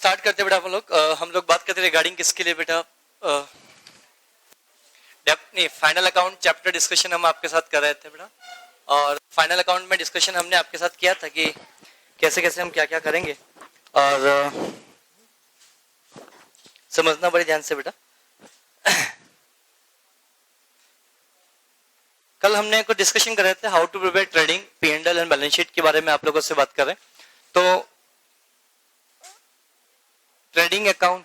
Start करते बेटा हम लोग बात करते रिगार्डिंग किसके लिए बेटा फाइनल अकाउंट चैप्टर डिस्कशन हम आपके साथ कर रहे थे बेटा। और फाइनल अकाउंट में डिस्कशन हमने आपके साथ किया था कि कैसे कैसे हम क्या क्या करेंगे और समझना बड़े ध्यान से बेटा। कल हमने कुछ डिस्कशन कर रहे थे how to prepare trading P&L and balance sheet के बारे में आप लोगों से बात कर रहे हैं। तो ट्रेडिंग अकाउंट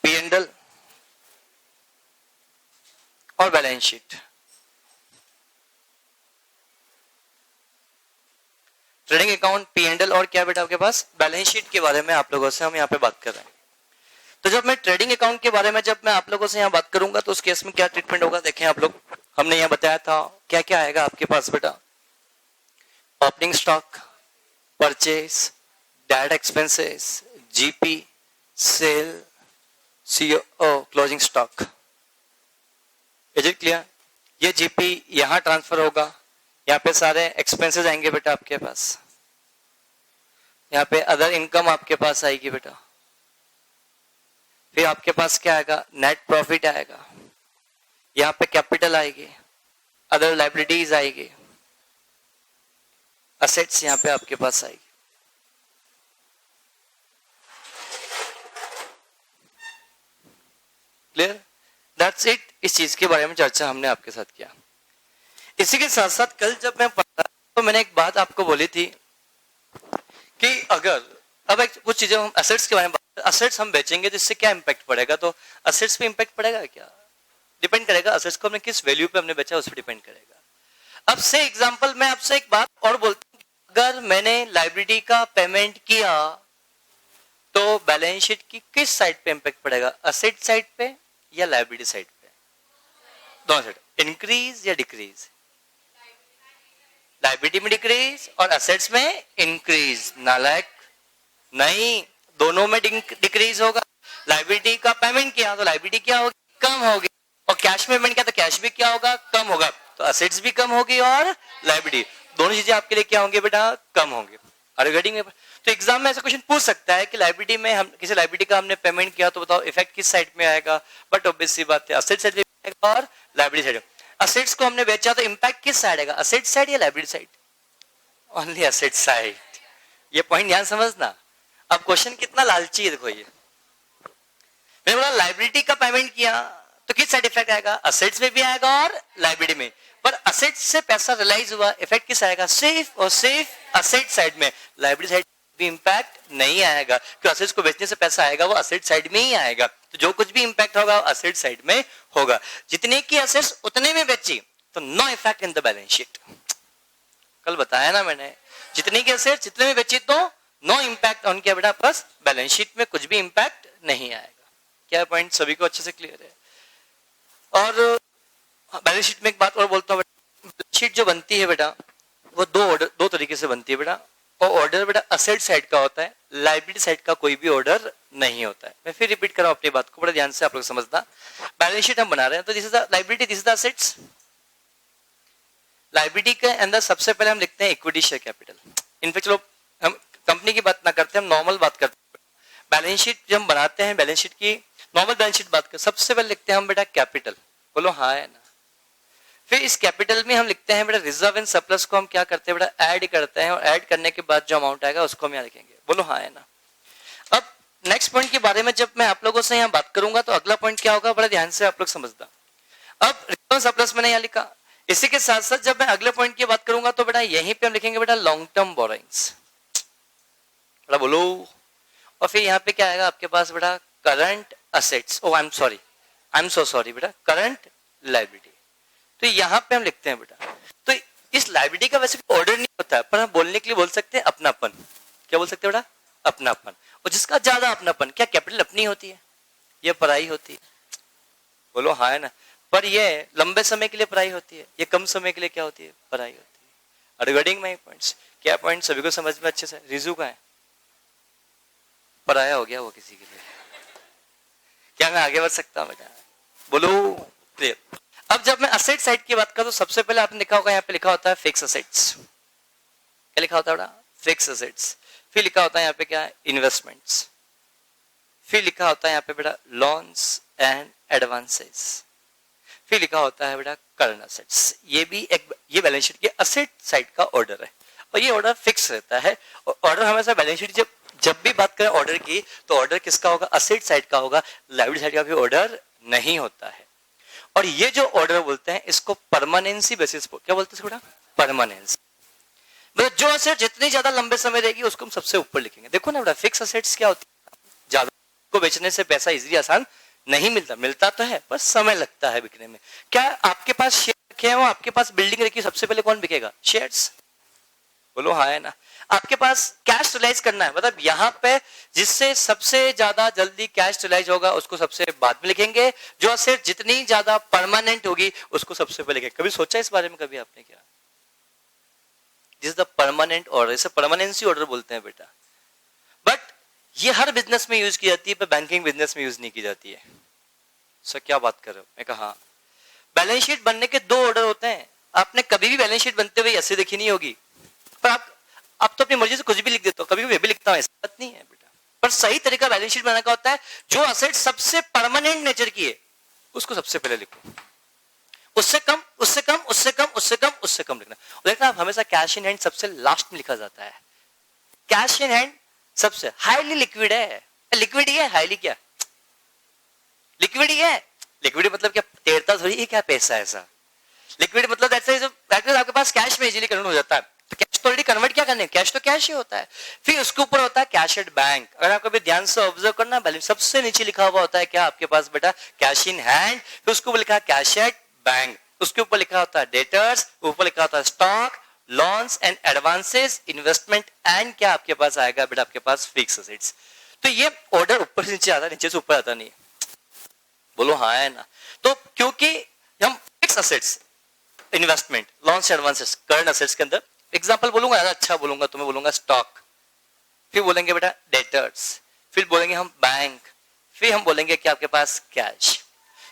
P&L और balance sheet, trading account P&L और क्या बेटा आपके पास बैलेंस शीट के बारे में आप लोगों से हम यहाँ पे बात कर रहे हैं। तो जब मैं ट्रेडिंग अकाउंट के बारे में जब मैं आप लोगों से यहाँ बात करूंगा तो उस केस में क्या ट्रीटमेंट होगा देखें आप लोग। हमने यहाँ बताया था क्या क्या आएगा आपके पास बेटा, opening stock, purchase, direct expenses, GP, sale, CO, closing stock. Is it clear? ये जीपी यहाँ ट्रांसफर होगा, यहाँ पे सारे एक्सपेंसेस आएंगे बेटा आपके पास, यहाँ पे अदर इनकम आपके पास आएगी बेटा, फिर आपके पास क्या आएगा नेट प्रॉफिट आएगा, यहाँ पे कैपिटल आएगी, अदर लाइबिलिटीज आएगी, असेट्स यहाँ पे आपके पास आएगी। क्लियर? That's it. इस चीज के बारे में चर्चा हमने आपके साथ किया। इसी के साथ साथ कल जब मैं पढ़ा तो मैंने एक बात आपको बोली थी कि अगर अब एक कुछ चीजें हम एसेट्स के बारे में, असेट्स हम बेचेंगे तो इससे क्या इंपैक्ट पड़ेगा, तो असेट्स पे इंपैक्ट पड़ेगा क्या, डिपेंड करेगा असेट्स को हमने किस वैल्यू पे हमने बेचा उस पर डिपेंड करेगा। अब से एग्जांपल मैं आपसे एक बात और बोलता हूँ, अगर मैंने लाइबिलिटी का पेमेंट किया तो बैलेंस शीट की किस साइड पे इंपैक्ट पड़ेगा, असेट साइड पे या लाइबिलिटी साइड पे, दोनों साइड, इंक्रीज या डिक्रीज, लाइबिलिटी में डिक्रीज और असेट्स में इंक्रीज, नालायक नहीं, दोनों में डिक्रीज होगा। लाइबिलिटी का पेमेंट किया तो लाइबिलिटी क्या होगी, कम होगी, और कैश में पेमेंट किया तो कैश भी क्या होगा, कम होगा, तो असेट्स भी कम होगी और लाइबिलिटी दोनों चीजें आपके लिए क्या होंगे बेटा, कम होंगे। रिगार्डिंग में तो एग्जाम में ऐसा क्वेश्चन पूछ सकता है कि लाइबिलिटी में हम किसी लाइबिलिटी का हमने पेमेंट किया तो बताओ इफेक्ट किस साइड में आएगा, बट ऑब्वियस सी बात है असेट साइड में आएगा और लाइबिलिटी साइड। असेट्स को हमने बेचा तो इंपैक्ट किस साइड आएगा, असेट साइड या liability side, only asset side. ये पॉइंट ध्यान समझना। अब क्वेश्चन कितना लालची है देखो, ये मैंने बोला लाइबिलिटी का पेमेंट किया तो किस साइड इफेक्ट आएगा, असेट्स में भी आएगा और लाइबिलिटी में, पर असेट्स से पैसा रिलाइज हुआ, इफेक्ट किस आएगा, सिर्फ और सिर्फ असेट साइड में, लाइबिलिटी साइड भी इंपैक्ट नहीं आएगा क्योंकि असेट्स को बेचने से पैसा आएगा वो असेट साइड में ही आएगा, तो जो कुछ भी इंपैक्ट होगा वो असेट साइड में होगा। जितने की असेट्स उतने में बेची तो no effect in the balance sheet. कल बताया ना मैंने, जितने की असेट्स जितने में बेची तो नो इम्पैक्ट ऑन क्या बेटा, बस बैलेंस शीट में कुछ भी इंपैक्ट नहीं आएगा। क्या पॉइंट सभी को अच्छे से क्लियर है? और बैलेंस शीट में एक बात और बोलता हूँ, बैलेंस शीट जो बनती है बेटा वो दो तरीके से बनती है बेटा, और ऑर्डर बेटा असेट साइड का होता है, लाइबिलिटी साइड का कोई भी ऑर्डर नहीं होता है। मैं फिर रिपीट कर रहा हूं अपनी बात को, बड़े ध्यान से आप लोग समझना। बैलेंस शीट हम बना रहे हैं तो this is the liability, this is the assets. Liability के अंदर सबसे पहले हम लिखते हैं इक्विटी शेयर कैपिटल। इनफैक्ट चलो हम कंपनी की बात ना करते, हम नॉर्मल बात करते हैं। बैलेंस शीट जब हम बनाते हैं, बैलेंस शीट की नॉर्मल बैलेंस शीट बात कर, सबसे पहले लिखते हैं हम बेटा कैपिटल, बोलो हाँ है ना। फिर इस कैपिटल में हम लिखते हैं बेटा रिजर्व एंड सरप्लस को हम क्या करते हैं बेटा, ऐड करते हैं, और ऐड करने के बाद जो अमाउंट आएगा उसको हम यहाँ लिखेंगे, बोलो हाँ है ना। अब नेक्स्ट पॉइंट के बारे में जब मैं आप लोगों से यहाँ बात करूंगा तो अगला पॉइंट क्या होगा, बड़ा ध्यान से आप लोग समझना। अब रिजर्व सरप्लस मैंने यहाँ लिखा, इसी के साथ साथ जब मैं अगले पॉइंट की बात करूंगा तो बेटा यहीं पे हम लिखेंगे बेटा लॉन्ग टर्म बोरोइंग्स, बेटा बोलो। और फिर यहाँ पे क्या आएगा आपके पास बेटा, current assets, oh I am so sorry बेटा, करंट लाइबिलिटी। तो यहाँ पे हम लिखते हैं बेटा, तो इस लाइबिलिटी का वैसे ऑर्डर नहीं होता है, पर हम बोलने के लिए बोल सकते हैं अपनापन। क्या बोल सकते हैं बेटा, अपनापन। और जिसका ज्यादा अपनापन, क्या कैपिटल अपनी होती है, ये पराई होती है, बोलो हाँ है ना। पर ये लंबे समय के लिए पराई होती है, ये कम समय के लिए क्या होती है, पराई होती है। रिगार्डिंग माय पॉइंट्स, क्या पॉइंट सभी को समझ में अच्छे से, रिजू का है, पराया हो गया वो किसी के लिए। क्या मैं आगे बढ़ सकता हूँ बेटा, बोलो क्लियर। अब जब मैं असेट साइड की बात करूं तो सबसे पहले आपने लिखा होगा, यहाँ पे लिखा होता है फिक्स असेट्स। क्या लिखा होता है बेटा, फिक्स असेट्स, फिर लिखा होता है यहाँ पे क्या है, इन्वेस्टमेंट्स, फिर लिखा होता है यहाँ पे बेटा लोन्स एंड एडवांसेस, फिर लिखा होता है बेटा करंट असेट्स। ये भी एक, ये बैलेंस शीट के असेट साइड का ऑर्डर है और ये ऑर्डर फिक्स रहता है। ऑर्डर हमेशा बैलेंस शीट जब भी बात करें ऑर्डर की तो ऑर्डर किसका होगा, असेट साइड का होगा, लायबिलिटी साइड का भी ऑर्डर नहीं होता है। और ये जो ऑर्डर बोलते हैं इसको परमानेंसी बेसिस पर क्या बोलते हैं बेटा, परमानेंस। मतलब जो असेट जितनी ज्यादा लंबे समय रहेगी उसको हम सबसे ऊपर लिखेंगे। देखो ना बेटा फिक्स असेट्स क्या होती है, ज्यादा को बेचने से पैसा इजीली आसान नहीं मिलता, मिलता तो है पर समय लगता है बिकने में। क्या आपके पास शेयर रखे हैं, आपके पास बिल्डिंग रखी, सबसे पहले कौन बिकेगा, शेयर्स, बोलो हाँ है ना। आपके पास कैश रिलाइज करना है, मतलब यहाँ पे जिससे सबसे ज्यादा जल्दी कैश रिलाइज होगा उसको सबसे बाद में लिखेंगे, जो असेट जितनी ज्यादा परमानेंट होगी उसको सबसे पहले लिखेंगे। कभी सोचा इस बारे में, कभी आपने क्या, दिस द परमानेंट ऑर्डर, इसे परमानेंसी ऑर्डर बोलते हैं बेटा। बट ये हर बिजनेस में यूज की जाती है पर बैंकिंग बिजनेस में यूज नहीं की जाती है। सर क्या बात कर रहे हो, मैं कहा बैलेंस शीट बनने के दो ऑर्डर होते हैं। आपने कभी भी बैलेंस शीट बनते हुए ऐसे देखी नहीं होगी, पर आप तो अपनी मर्जी से कुछ भी लिख देते हो, कभी भी लिखता हूं, ऐसा बात नहीं है बेटा। पर सही तरीका बैलेंस शीट बनाने का होता है, जो असेट सबसे परमानेंट नेचर की है उसको सबसे पहले लिखो, उससे कम उससे कम उससे कम उससे कम उससे कम लिखना। देखना आप हमेशा कैश इन हैंड सबसे लास्ट में लिखा जाता है। कैश इन हैंड सबसे हाईली लिक्विड है, लिक्विड ही है, हाईली क्या, लिक्विड ही है। लिक्विड मतलब क्या, तैरता थोड़ी है क्या पैसा, ऐसा लिक्विड मतलब ऐसे आपके पास कैश में इजीली कन्वर्ट हो जाता है। तो कैश तो ऑलरेडी कन्वर्ट क्या करने, कैश तो कैश ही होता है। फिर उसके ऊपर होता है कैश एट बैंक। अगर आप कभी ध्यान से ऑब्जर्व करना, बैलेंस सबसे नीचे लिखा हुआ होता है क्या आपके पास बेटा, कैश इन हैंड, फिर उसके ऊपर लिखा है कैश एट बैंक, उसके ऊपर लिखा होता है डेटर्स, ऊपर लिखा होता है stock, loans and advances, investment and क्या आपके पास आएगा बेटा, आपके पास फिक्स असेट्स। तो ये ऑर्डर ऊपर से नीचे आता है, नीचे से ऊपर आता नहीं, बोलो हाँ है ना। तो क्योंकि हम fix assets, investment, loans advances, current assets के अंदर एग्जांपल बोलूंगा, अच्छा बोलूंगा तो मैं बोलूंगा स्टॉक, फिर बोलेंगे बेटा डेटर्स, फिर बोलेंगे हम बैंक, फिर हम बोलेंगे कि आपके पास cash.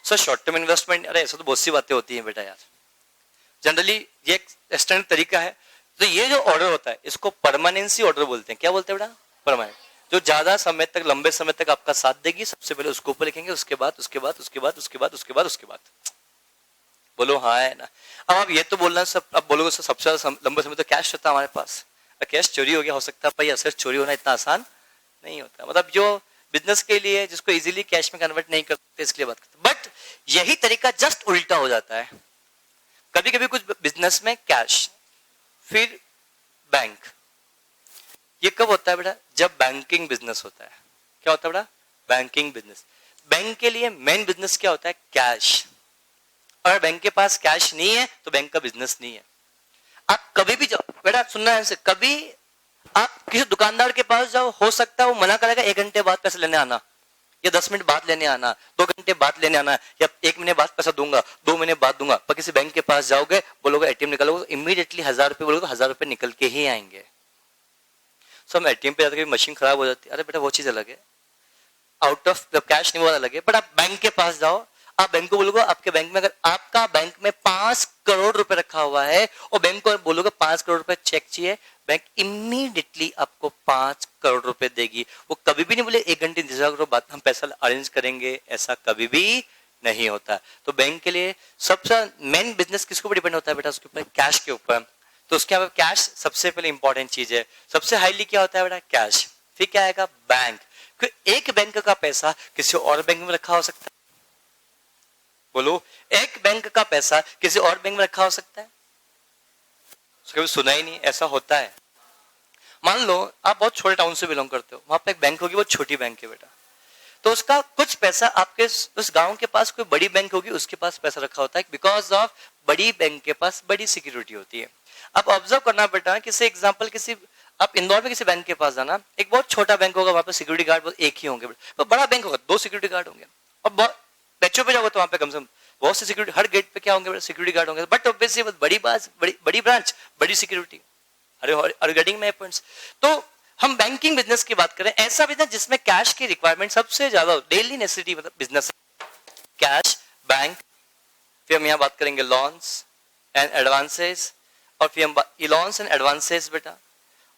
So short term investment, अरे ऐसा तो बहुत सी बातें होती हैं बेटा यार, जनरली ये एक स्टैंडर्ड तरीका है। तो ये जो ऑर्डर होता है इसको परमानेंसी ऑर्डर बोलते हैं। क्या बोलते हैं बेटा, परमानेंट, जो ज्यादा समय तक, लंबे समय तक आपका साथ देगी, सबसे पहले उसको ऊपर लिखेंगे, उसके बाद उसके बाद उसके बाद उसके बाद उसके बाद उसके बाद, बोलो हाँ है ना। अब आप ये तो बोलना सब, अब बोलोगे सबसे ज्यादा लंबे समय तो कैश रहता है हमारे पास, कैश चोरी हो गया, हो सकता है भाई असेट चोरी होना इतना आसान नहीं होता। मतलब जो बिजनेस के लिए जिसको इजीली कैश में कन्वर्ट नहीं कर सकते इसके लिए बात करते, बट यही तरीका जस्ट उल्टा हो जाता है। कभी कभी कुछ बिजनेस में कैश फिर बैंक, ये कब होता है बेटा, जब बैंकिंग बिजनेस होता है। क्या होता है बेटा, बैंकिंग बिजनेस। बैंक के लिए मेन बिजनेस क्या होता है, कैश। अगर बैंक के पास कैश नहीं है तो बैंक का बिजनेस नहीं है। आप कभी भी जाओ बेटा, सुनना है, कभी आप किसी दुकानदार के पास जाओ, हो सकता है वो मना करेगा 1 घंटे बाद पैसे लेने आना, या 10 मिनट बाद लेने आना, 2 घंटे बाद लेने आना, या 1 महीने बाद पैसा दूंगा, 2 महीने बाद दूंगा। पर किसी बैंक के पास जाओगे, बोलोगे एटीएम निकालोगे, इमीडिएटली 1000 रुपए बोलोगे तो 1000 रुपए निकल के ही आएंगे। सो हम एटीएम पे जाते हैं, मशीन खराब हो जाती है, अरे बेटा वो चीज अलग है, आउट ऑफ कैश नहीं, वो अलग है। बट आप बैंक के पास जाओ, आप बैंक को बोलोगे, आपके बैंक में अगर आपका बैंक में 5 करोड़ रुपए रखा हुआ है और बैंक को बोलोगे 5 करोड़ रुपए चेक चाहिए, बैंक इमीडिएटली आपको 5 करोड़ रुपए देगी। वो कभी भी नहीं बोले 1 घंटे इंतजार करो बाद हम पैसा अरेंज करेंगे, ऐसा कभी भी नहीं होता। तो बैंक के लिए सबसे मेन बिजनेस किसके ऊपर डिपेंड होता है बेटा, उसके ऊपर, कैश के ऊपर। तो उसके बाद कैश सबसे पहले इंपॉर्टेंट चीज है, सबसे हाईली क्या होता है बेटा, कैश। फिर क्या आएगा, बैंक। एक बैंक का पैसा किसी और बैंक में रखा हो सकता है, बोलो एक बैंक का पैसा किसी और बैंक में रखा हो सकता है, कभी सुना ही नहीं, ऐसा होता है। मान लो आप बहुत छोटे टाउन से बिलोंग करते हो, वहां पे एक बैंक होगी, बहुत छोटी बैंक है बेटा, तो उसका कुछ पैसा आपके उस गांव के पास कोई बड़ी बैंक होगी, उसके पास पैसा रखा होता है, बिकॉज ऑफ बड़ी बैंक के पास बड़ी सिक्योरिटी होती है। आप ऑब्जर्व करना बेटा, किसी एग्जाम्पल, किसी आप इंदौर में किसी बैंक के पास जाना, एक बहुत छोटा बैंक होगा, वहां पे सिक्योरिटी गार्ड एक ही होंगे, तो बड़ा बैंक होगा 2 सिक्योरिटी गार्ड होंगे, और बच्चों पे जाओगे तो वहां पे कम से कम बहुत से सिक्योरिटी, हर गेट पे क्या होंगे, सिक्योरिटी गार्ड होंगे। बट ऑब्वियसली बड़ी बात, बड़ी ब्रांच, बड़ी सिक्योरिटी, अरे गेटिंग माय पॉइंट्स। तो हम बैंकिंग बिजनेस की बात करें, ऐसा बिजनेस जिसमें कैश की रिक्वायरमेंट सबसे ज्यादा, डेली नेसेसिटी मतलब बिजनेस, कैश, बैंक। फिर हम यहाँ बात करेंगे लॉन्स एंड एडवांसेस, और फिर हम लॉन्स एंड एडवांसेस बेटा,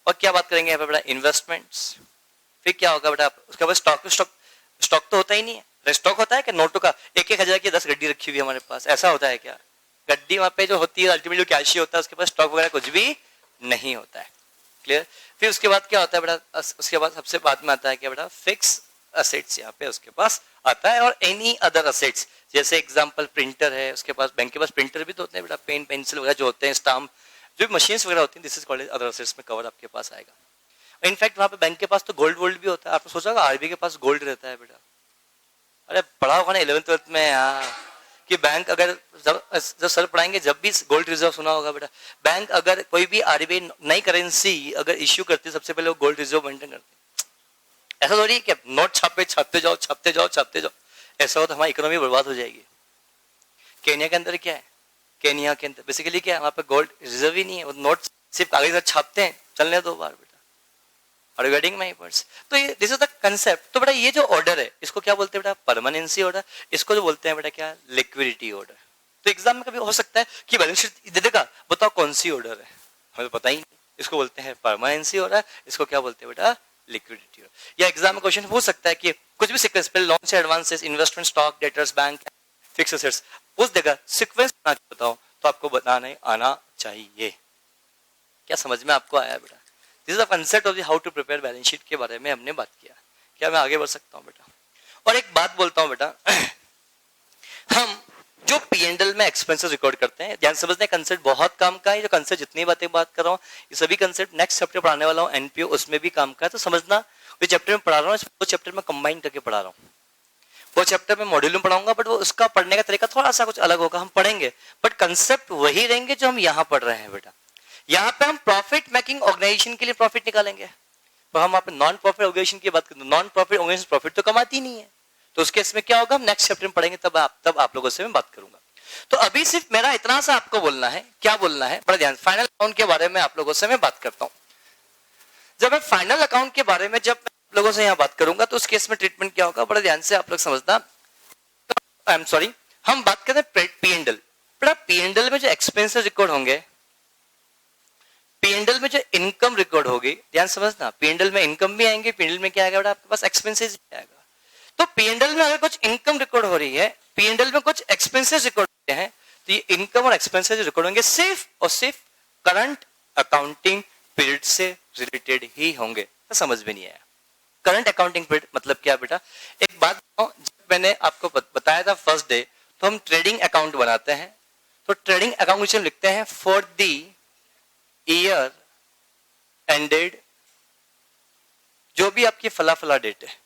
और क्या बात करेंगे यहाँ पे बेटा, इन्वेस्टमेंट्स। फिर क्या होगा बेटा, उसके बाद स्टॉक स्टॉक तो होता ही नहीं है। स्टॉक होता है कि नोटों का 1,000 की 10 गड्डी रखी हुई है हमारे पास, ऐसा होता है क्या? गड्डी वहां पे जो होती है अल्टीमेटली कैश ही होता है, उसके पास स्टॉक वगैरह कुछ भी नहीं होता है। क्लियर? फिर उसके बाद क्या होता है बेटा, उसके बाद सबसे बाद में आता है क्या बेटा, फिक्स असेट्स यहाँ पे उसके पास आता है, और एनी अदर असेट्स, जैसे एग्जांपल प्रिंटर है उसके पास, बैंक के पास प्रिंटर भी तो होते हैं बेटा, पेन पेंसिल वगैरह जो होते हैं, स्टाम्प, जो मशीन्स वगैरह होती हैं, this is called other assets में कवर आपके पास आएगा। इनफैक्ट वहां पे बैंक के पास तो गोल्ड भी होता है। आपने सोचा होगा आरबीआई के पास गोल्ड रहता है बेटा? अरे पढ़ा होगा ना 11th-12th में यार, कि बैंक अगर जब सर पढ़ाएंगे जब भी गोल्ड रिजर्व सुना होगा बेटा। बैंक अगर कोई भी आरबीआई नई करेंसी अगर इश्यू करती है, सबसे पहले वो गोल्ड रिजर्व मेंटेन करते हैं। ऐसा थोड़ी है कि नोट छापते जाओ, ऐसा हो तो हमारी इकोनॉमी बर्बाद हो जाएगी। केनिया के अंदर क्या है, केनिया के अंदर बेसिकली क्या है, वहां पर गोल्ड रिजर्व ही नहीं है, वो नोट सिर्फ कागज पर छापते हैं, चलने 2 बार बेटा। Are you getting my words? तो ये दिस इज द कंसेप्ट। तो बेटा ये जो ऑर्डर है इसको क्या बोलते हैं बेटा, परमानेंसी ऑर्डर। इसको जो बोलते हैं बेटा क्या, लिक्विडिटी ऑर्डर। तो एग्जाम में कभी हो सकता है कि बैलेंस शीट दे देगा, बताओ कौन सी ऑर्डर है, हमें तो पता ही नहीं। इसको बोलते हैं परमानेंसी ऑर्डर, इसको क्या बोलते हैं बेटा, लिक्विडिटी ऑर्डर। या एग्जाम में क्वेश्चन हो सकता है कि कुछ भी सीक्वेंस, पहले लोन से advances, investment, stock, debtors, bank, fix assets पूछ देगा, सीक्वेंस बना के बताओ, तो आपको बताने आना चाहिए। क्या समझ में आपको आया बेटा? This is the concept of how to prepare balance sheet के बारे में हमने बात किया। क्या मैं आगे बढ़ सकता हूँ बेटा? और एक बात बोलता हूँ बेटा, हम जो P&L में एक्सपेंसेस रिकॉर्ड करते हैं, ध्यान समझने कंसेप्ट बहुत काम का है। जो कंसेप्ट जितनी बातें बात कर रहा हूँ, ये सभी कंसेप्ट नेक्स्ट चैप्टर पढ़ाने वाला हूँ एनपीओ, उसमें भी काम का है। तो समझना, वो चैप्टर में पढ़ा रहा हूँ, वो चैप्टर में कंबाइन करके पढ़ा रहा हूँ। वो चैप्टर में मॉड्यूल में पढ़ाऊंगा, बट वो उसका पढ़ने का तरीका थोड़ा सा कुछ अलग होगा। हम पढ़ेंगे बट कंसेप्ट वही रहेंगे जो हम यहाँ पढ़ रहे हैं बेटा। यहाँ पे हम प्रॉफिट मेकिंग ऑर्गेनाइजेशन के लिए प्रॉफिट निकालेंगे, पर हम आप नॉन प्रॉफिट ऑर्गेनाइजेशन की बात करें, नॉन प्रॉफिट ऑर्गेनाइजेशन प्रॉफिट तो कमाती नहीं है। तो उसके इसमें क्या होगा, हम नेक्स्ट चैप्टर में पढ़ेंगे, तब आप लोगों से मैं बात करूंगा। तो अभी सिर्फ मेरा इतना सा आपको बोलना है। क्या बोलना है, बड़ा ध्यान, फाइनल अकाउंट के बारे में आप लोगों से मैं बात करता हूं। जब मैं फाइनल अकाउंट के बारे में जब आप लोगों से यहाँ बात करूंगा, तो उस केस में ट्रीटमेंट क्या होगा, बड़ा ध्यान से आप लोग समझना। आई एम सॉरी, हम बात करते हैं P&L। बड़ा P&L में जो एक्सपेंसेस रिकॉर्ड होंगे, P&L में जो इनकम रिकॉर्ड होगी, ध्यान समझना, P&L में इनकम भी आएंगे, P&L में क्या आएगा बेटा, आपके पास एक्सपेंसेस भी आएगा। तो P&L में अगर कुछ इनकम रिकॉर्ड हो रही है, P&L में कुछ एक्सपेंसेस रिकॉर्ड होते हैं, तो ये इनकम और एक्सपेंसेस रिकॉर्ड होंगे सिर्फ और सिर्फ करंट अकाउंटिंग पीरियड से रिलेटेड ही होंगे। तो समझ में नहीं आया, करंट अकाउंटिंग पीरियड मतलब क्या बेटा? एक बात बताऊं, जब मैंने आपको बताया था फर्स्ट डे, तो हम ट्रेडिंग अकाउंट बनाते हैं। तो ट्रेडिंग अकाउंट में लिखते हैं फॉर दी ईयर एंडेड, जो भी आपकी फला डेट है।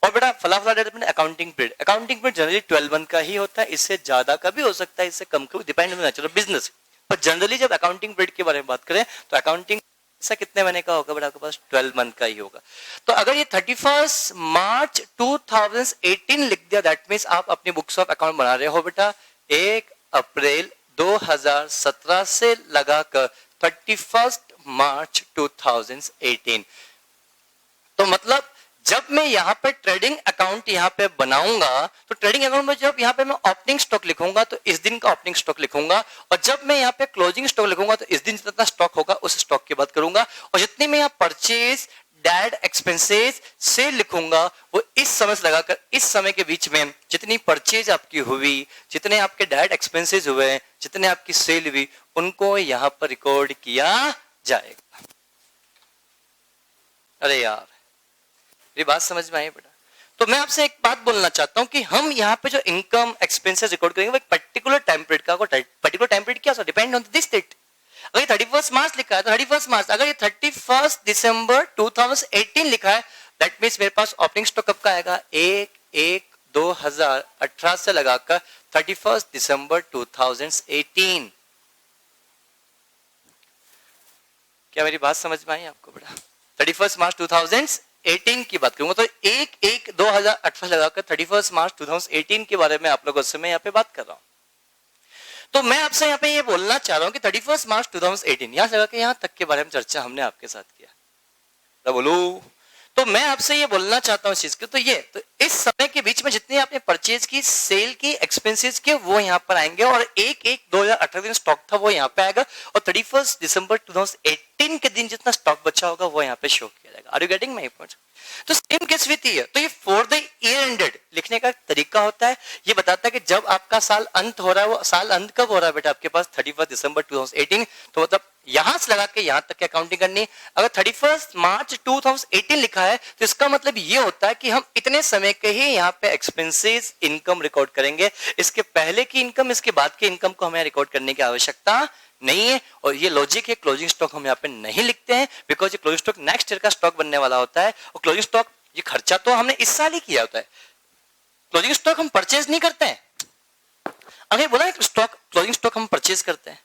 और बेटा फला डेट में अकाउंटिंग पीरियड जनरली 12 मंथ का ही होता है, इससे ज्यादा का भी हो सकता है, इससे कम का भी, depend on nature of business. पर जनरली जब अकाउंटिंग पीरियड के बारे में बात करें, तो अकाउंटिंग ऐसा कितने महीने का होगा बेटा, आपके पास 12 मंथ का ही होगा। तो अगर ये 31 मार्च 2018 लिख दिया, दैट मीन्स आप अपनी बुक्स ऑफ अकाउंट बना रहे हो बेटा 1 अप्रैल 2017 से लगाकर 31 मार्च 2018। तो मतलब जब मैं यहाँ पे ट्रेडिंग अकाउंट यहाँ पे बनाऊंगा, तो ट्रेडिंग अकाउंट में जब यहाँ पे मैं ओपनिंग स्टॉक लिखूंगा, तो इस दिन का ओपनिंग स्टॉक लिखूंगा, और जब मैं यहाँ पे क्लोजिंग स्टॉक लिखूंगा, तो इस दिन जितना स्टॉक होगा उस स्टॉक की बात करूंगा। और जितनी मैं यहाँ परचेज डेड एक्सपेंसेस से लिखूंगा, वो इस समय से लगाकर इस समय के बीच में जितनी परचेज आपकी हुई, जितने आपके डेड एक्सपेंसेस हुए, जितने आपकी सेल हुई, उनको यहाँ पर रिकॉर्ड किया जाएगा। अरे यार, ये बात समझ में आई बेटा? तो मैं आपसे एक बात बोलना चाहता हूं कि हम यहाँ पे जो इनकम एक्सपेंसेस रिकॉर्ड करेंगे, वो एक पर्टिकुलर टाइम पीरियड का, पर्टिकुलर टाइम पीरियड क्या, डिपेंड ऑन दिस डेट। अगर 31 मार्च लिखा है तो 31 मार्च, अगर ये 31 दिसंबर 2018 लिखा है, दैट मीन्स मेरे पास ओपनिंग स्टॉक कब का आएगा, 1/1/2018 से लगाकर 31 दिसंबर 2018। क्या मेरी बात समझ में आई आपको बेटा? 31 मार्च 2018 की बात करूंगा, तो 1/1/2018 लगाकर 31 मार्च 2018 के बारे में आप लोगों से मैं यहाँ पे बात कर रहा हूं। तो मैं आपसे यहाँ पे ये बोलना चाह रहा हूं कि 31 मार्च 2018 यहां से लगा के यहां तक के बारे में चर्चा हमने आपके साथ किया, तो बोलो। तो मैं आपसे ये बोलना चाहता हूँ इस चीज को, तो इस समय के बीच में जितने आपने परचेज की, सेल की, एक्सपेंसेस के, वो यहाँ पर आएंगे और एक 2018 दिन स्टॉक था वो यहाँ पे आएगा और 31 दिसंबर 2018 के दिन जितना स्टॉक बचा होगा वो यहाँ पे शो किया जाएगा। Are you getting my point? तो सेम केस विथ ईयर। तो ये फॉर द ईयर एंडेड लिखने का तरीका होता है, ये बताता है कि जब आपका साल अंत हो रहा है, वो साल अंत कब हो रहा है बेटा आपके पास 31 दिसंबर 2018, तो मतलब यहां से लगा के यहां तक की अकाउंटिंग करनी। अगर 31 मार्च 2018 लिखा है तो इसका मतलब ये होता है कि हम इतने समय के ही यहाँ पे एक्सपेंसेस इनकम रिकॉर्ड करेंगे, इसके पहले की इनकम, इसके बाद की इनकम को हमें रिकॉर्ड करने की आवश्यकता नहीं है। और ये लॉजिक है, क्लोजिंग स्टॉक हम यहाँ पे नहीं लिखते हैं बिकॉज ये क्लोजिंग स्टॉक नेक्स्ट ईयर का स्टॉक बनने वाला होता है और क्लोजिंग स्टॉक ये खर्चा तो हमने इस साल ही किया होता है। क्लोजिंग स्टॉक हम परचेज नहीं करते हैं। अगर बोला स्टॉक, क्लोजिंग स्टॉक हम परचेज करते हैं,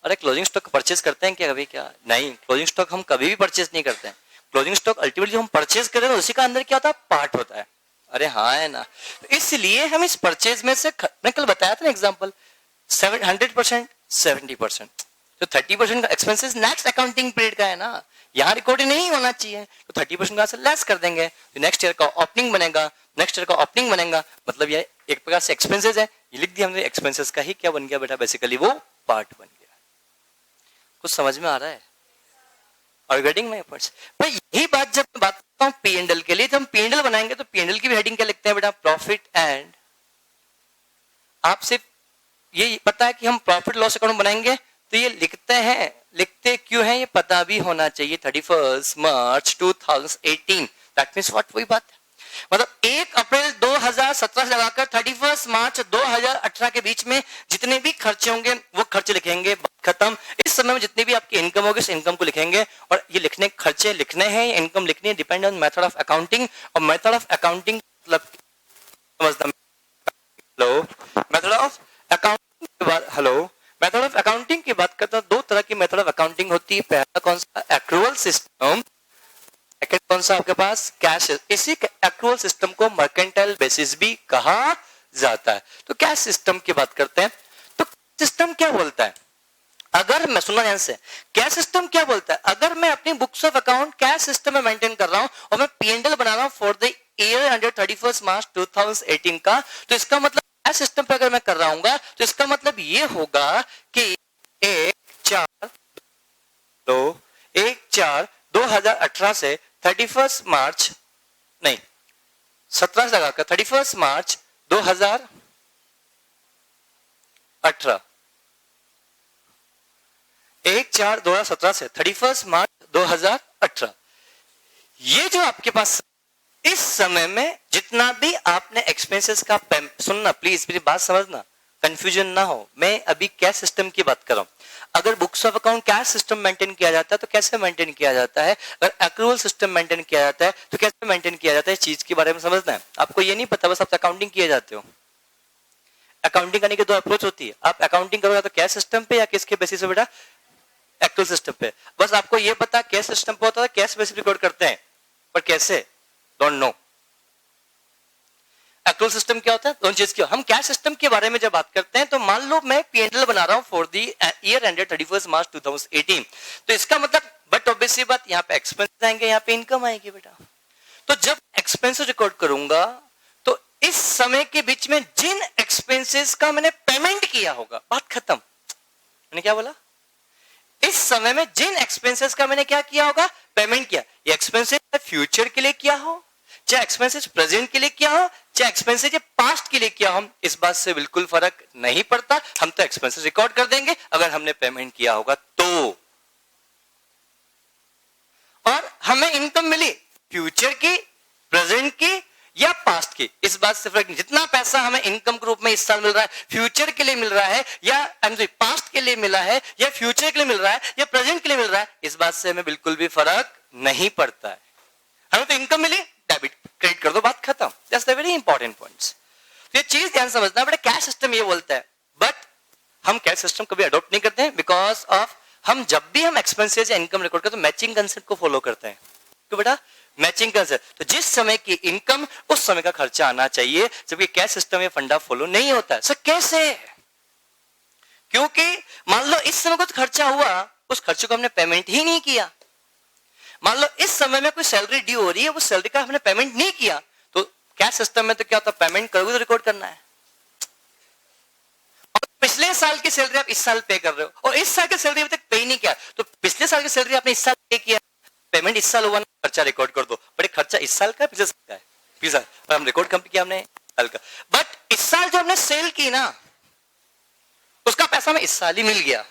अरे क्लोजिंग स्टॉक परचेज करते हैं क्या कभी? क्या नहीं, क्लोजिंग स्टॉक हम कभी भी परचेज नहीं करते हैं। क्लोजिंग स्टॉक अल्टीमेटली हम परचेज करें तो उसी का अंदर क्या होता है? पार्ट होता है। अरे हाँ है ना, तो इसलिए हम इस परचेज में से, मैं कल बताया था ना एग्जांपल, 100% 70%, तो 30% का एक्सपेंसेस नेक्स्ट अकाउंटिंग पीरियड का है ना, यहाँ रिकॉर्ड नहीं होना चाहिए, तो 30% का से लेस कर देंगे, तो नेक्स्ट ईयर का ओपनिंग बनेगा, नेक्स्ट ईयर का ओपनिंग बनेगा, मतलब ये एक प्रकार से एक्सपेंसेस है, ये लिख दिया हमने, एक्सपेंसेस का ही क्या बन गया बेटा? बेसिकली वो पार्ट बन गया। कुछ समझ में आ रहा है? और गेटिंग माय पॉइंट्स? भाई यही बात जब मैं बात करता हूँ P&L के लिए, तो हम P&L बनाएंगे तो P&L की भी हेडिंग क्या लिखते हैं बेटा? प्रॉफिट एंड, आप सिर्फ ये पता है कि हम प्रॉफिट लॉस अकाउंट बनाएंगे तो ये लिखते हैं, लिखते क्यों है ये पता भी होना चाहिए। 31 मार्च 2018, दैट मींस व्हाट? वही बात है, मतलब 1 अप्रैल 2017 से लगाकर 31 मार्च 2018 के बीच में जितने भी खर्चे होंगे वो खर्चे लिखेंगे, खत्म। इस समय में जितनी भी आपकी इनकम होगी उस इनकम को लिखेंगे, और ये लिखने, खर्चे लिखने हैं, इनकम लिखनी है, depend on method of accounting. और मेथड ऑफ अकाउंटिंग मतलब समझना, हेलो, मेथड ऑफ अकाउंटिंग के बाद, हेलो, मेथड ऑफ अकाउंटिंग की बात करता हूं, दो तरह की मेथड ऑफ अकाउंटिंग होती है। पहला कौन सा? Accrual system. सेकंड कौन सा आपके पास? कैश। इसी एक्रूअल सिस्टम को मर्केंटाइल बेसिस भी कहा जाता है। तो कैश सिस्टम की बात करते हैं, तो सिस्टम क्या बोलता है? अगर मैं, सुनना ध्यान से, कैश सिस्टम क्या बोलता है? अगर मैं अपनी books of account cash system में मेंटेन कर रहा हूं और मैं P&L बना रहा हूं फॉर द ईयर अंडर 31 मार्च 2018 का, तो इसका मतलब कैश सिस्टम पे अगर मैं कर रहा हूँ तो इसका मतलब ये होगा कि 1/4/2018 से 31 मार्च, नहीं 17 से लगाकर 31 मार्च 2018, 1/4/2017 से 31 मार्च 2018, ये जो आपके पास इस समय में जितना भी आपने एक्सपेंसेस का, सुनना प्लीज, मेरी बात समझना, कंफ्यूजन ना हो, मैं अभी कैश सिस्टम की बात कर रहा हूं। अगर books of account cash system maintain किया जाता है तो कैसे मेंटेन किया जाता है, अगर एक्रूअल सिस्टम मेंटेन किया जाता है तो कैसे मेंटेन किया जाता है, इस चीज के बारे में समझना है। आपको ये नहीं पता, बस आप अकाउंटिंग किए जाते हो। अकाउंटिंग करने की दो अप्रोच होती है, आप अकाउंटिंग करोगे तो कैश सिस्टम पे या किसके बेसिस पे बेटा? एक्रूअल सिस्टम पे। बस आपको ये पता कैश सिस्टम पे होता है, कैश बेसिस रिकॉर्ड करते हैं, पर कैसे डोंट नो। एक्रूअल सिस्टम क्या होता है? दोनों चीज क्या। हम कैश सिस्टम के बारे में जब बात करते हैं तो मान लो मैं P&L बना रहा हूं फॉर द ईयर एंडेड 31 मार्च 2018, तो इसका मतलब, बट ऑब्वियसली बात, यहाँ पे एक्सपेंस आएंगे, यहाँ पे इनकम आएगी बेटा। तो जब एक्सपेंस रिकॉर्ड करूंगा तो इस समय के बीच में जिन एक्सपेंसेस का मैंने पेमेंट किया होगा, बात खत्म। मैंने क्या बोला? इस समय में जिन एक्सपेंसेस का मैंने क्या किया होगा? पेमेंट किया। ये एक्सपेंसेस फ्यूचर के लिए किया हो, चाहे एक्सपेंसेस प्रेजेंट के लिए किया हो, चाहे एक्सपेंसेस पास्ट के लिए किया हो, इस बात से बिल्कुल फर्क नहीं पड़ता। हम तो एक्सपेंसेस रिकॉर्ड कर देंगे अगर हमने पेमेंट किया होगा तो, और हमें इनकम मिली फ्यूचर की, प्रेजेंट की या पास्ट की, इस बात से फर्क नहीं। जितना पैसा हमें इनकम के रूप में इस साल मिल रहा है, फ्यूचर के लिए मिल रहा है या पास्ट के लिए मिला है, या फ्यूचर के लिए मिल रहा है या प्रेजेंट के लिए मिल रहा है, इस बात से हमें बिल्कुल भी फर्क नहीं पड़ता है। हमें तो इनकम मिली, डेबिट क्रेडिट कर दो, बात खत्म। That's the very important points. ये चीज ध्यान समझना बेटा, कैश सिस्टम ये बोलता है, बट हम कैश सिस्टम कभी अडॉप्ट नहीं करते हैं बिकॉज ऑफ, हम जब भी हम एक्सपेंसेस या इनकम रिकॉर्ड करते हैं तो मैचिंग कंसेप्ट को फॉलो करते हैं। तो बेटा मैचिंग कंसेप्ट, तो जिस समय की इनकम उस समय का खर्चा आना चाहिए, जबकि कैश सिस्टम ये फंडा फॉलो नहीं होता है। सर कैसे? क्योंकि मान लो इस समय कुछ खर्चा हुआ, उस खर्चे को हमने पेमेंट ही नहीं किया, मान लो इस समय में कोई सैलरी ड्यू हो रही है, वो सैलरी का हमने पेमेंट नहीं किया, तो कैश सिस्टम में तो क्या होता है, पेमेंट करोगे तो रिकॉर्ड करना है। और पिछले साल की सैलरी आप इस साल पे कर रहे हो, और इस साल की सैलरी अभी तक पे ही नहीं किया, तो पिछले साल की सैलरी आपने इस साल पे किया, पेमेंट इस साल हुआ ना, खर्चा रिकॉर्ड कर दो। बट खर्चा इस साल का पिछले साल का है, पिछले साल, और हम रिकॉर्ड कम किया हमने साल का। बट इस साल जो हमने सेल की ना, उसका पैसा हमें इस साल ही मिल गया,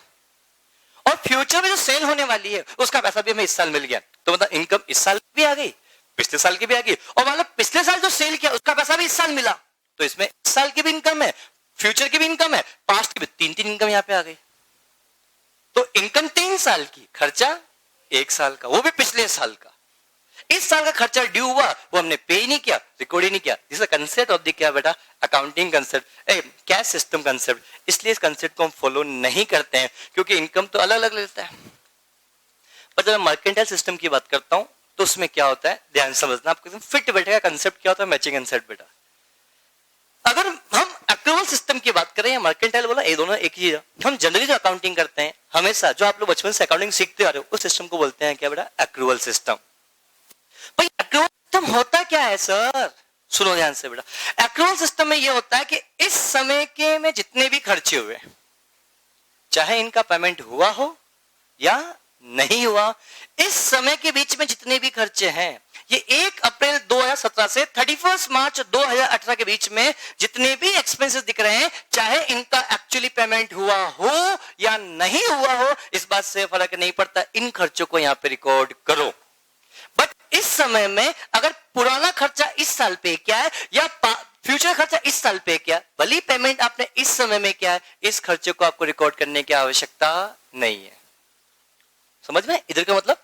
और फ्यूचर में जो सेल होने वाली है उसका पैसा भी हमें इस साल मिल गया। तो मतलब इनकम इस साल भी आ गई, पिछले साल की भी आ गई, और मतलब पिछले साल जो सेल किया उसका पैसा भी इस साल मिला, तो इसमें इस साल की भी इनकम है, फ्यूचर की भी इनकम है, पास्ट की भी, तीन इनकम यहां पे आ गई। तो इनकम 3 साल की, खर्चा 1 साल का, वो भी पिछले साल का। इस साल का खर्चा ड्यू हुआ, वो हमने पे ही नहीं किया, रिकॉर्ड ही नहीं किया। This is concept of the क्या बेटा, accounting concept, cash system concept. इसलिए इस कंसेप्ट को हम फॉलो नहीं करते हैं, क्योंकि इनकम तो अलग अलग लेता है। पर जब मैं मर्केंटाइल सिस्टम की बात करता हूं तो उसमें क्या होता है, ध्यान समझना, आपको एकदम फिट बैठेगा कंसेप्ट क्या होता है, मैचिंग कंसेप्ट बेटा। अगर हम एक्रूवल सिस्टम की बात करें या मर्केंटाइल बोला, ये दोनों एक ही है। हम जनरली जो अकाउंटिंग करते हैं हमेशा, जो आप लोग बचपन से अकाउंटिंग सीखते आ रहे हो, उस सिस्टम को बोलते हैं क्या बेटा, एक्रूवल सिस्टम। भाई एक्रूवल सिस्टम होता क्या है सर, सुनो ध्यान से बेटा। एक्रूवल सिस्टम में यह होता है कि इस समय के में जितने भी खर्चे हुए, चाहे इनका पेमेंट हुआ हो या नहीं हुआ, इस समय के बीच में जितने भी खर्चे हैं, ये 1 अप्रैल 2017 से 31 मार्च 2018 के बीच में जितने भी एक्सपेंसेस दिख रहे हैं, चाहे इनका एक्चुअली पेमेंट हुआ हो या नहीं हुआ हो, इस बात से फर्क नहीं पड़ता, इन खर्चों को यहां पे रिकॉर्ड करो। बट इस समय में अगर पुराना खर्चा इस साल पे किया है या फ्यूचर खर्चा इस साल पे किया, भली पेमेंट आपने इस समय में किया है, इस खर्चे को आपको रिकॉर्ड करने की आवश्यकता नहीं है। समझ में, इधर का मतलब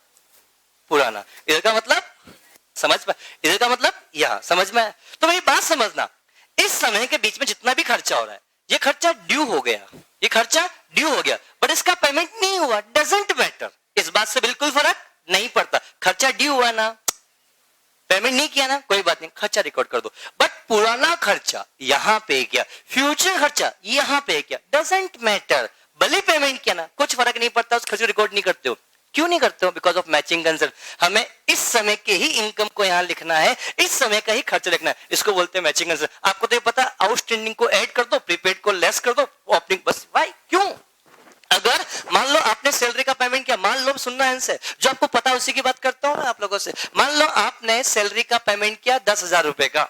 पुराना, इधर का मतलब समझ में, इधर का मतलब यहां समझ में। तो मेरी बात समझना, इस समय के बीच में जितना भी खर्चा हो रहा है, ये खर्चा ड्यू हो गया, ये खर्चा ड्यू हो गया, बट इसका पेमेंट नहीं हुआ, डजंट मैटर, इस बात से बिल्कुल फर्क नहीं पड़ता। खर्चा ड्यू हुआ ना, पेमेंट नहीं किया ना, कोई बात नहीं, खर्चा रिकॉर्ड कर दो। बट पुराना खर्चा यहां पे किया, फ्यूचर खर्चा यहां पे किया, डजंट मैटर, भले पेमेंट किया ना, कुछ फर्क नहीं पड़ता, उस खर्चे रिकॉर्ड नहीं करते हो। क्यों नहीं करते हो? Because of matching concept. हमें इस समय के ही इनकम को यहां लिखना है, इस समय का ही खर्च लिखना है, इसको बोलते हैं मैचिंग कंसेप्ट। आपको तो ये पता, आउटस्टैंडिंग को ऐड कर दो, प्रीपेड को लेस कर दो, ओपनिंग, बस। भाई क्यों? अगर मान लो आपने सैलरी का पेमेंट किया, मान लो, सुनना है इनसे, जो आपको पता है उसी की बात करता हूं मैं आप लोगों से। मान लो आपने सैलरी का पेमेंट किया 10,000 रुपए का,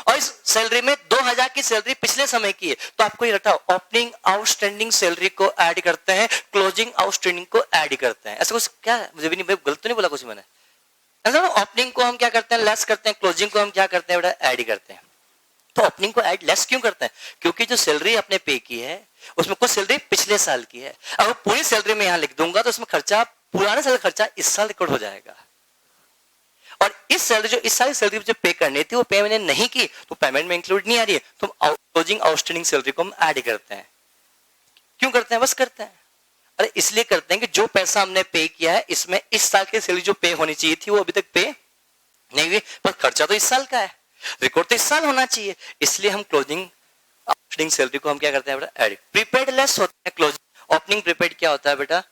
और इस सैलरी में 2,000 की सैलरी पिछले समय की है, तो आपको ये रटाओ, ओपनिंग आउटस्टैंडिंग सैलरी को ऐड करते हैं, क्लोजिंग आउटस्टैंडिंग को ऐड करते हैं। ऐसा कुछ क्या है? मुझे भी नहीं, गलत तो नहीं बोला कुछ मैंने? ऐसा ओपनिंग को हम क्या करते हैं, लेस करते हैं, क्लोजिंग को हम क्या करते हैं बेटा, ऐड करते हैं। तो ओपनिंग को ऐड लेस क्यों करते हैं? क्योंकि जो सैलरी आपने पे की है उसमें कुछ सैलरी पिछले साल की है, अगर पूरी सैलरी में यहां लिख दूंगा तो उसमें खर्चा, पुराने साल खर्चा इस साल रिकॉर्ड हो जाएगा। और इस सैलरी, जो इस साल सैलरी जो पे करनी थी वो पे मैंने नहीं की, तो पेमेंट में इंक्लूड नहीं आ रही है, तो क्लोजिंग आउटस्टैंडिंग सैलरी को हम ऐड करते हैं। क्यों करते हैं? बस करते हैं। अरे इसलिए करते हैं कि जो पैसा हमने पे किया है, इसमें इस साल की सैलरी जो पे होनी चाहिए थी वो अभी तक पे नहीं हुई, पर खर्चा तो इस साल का है, रिकॉर्ड तो इस साल होना चाहिए, इसलिए हम क्लोजिंग आउटस्टैंडिंग सैलरी को हम क्या करते हैं बेटा, ऐड। प्रीपेड लेस होता है क्लोजिंग, ओपनिंग प्रीपेड क्या होता है बेटा,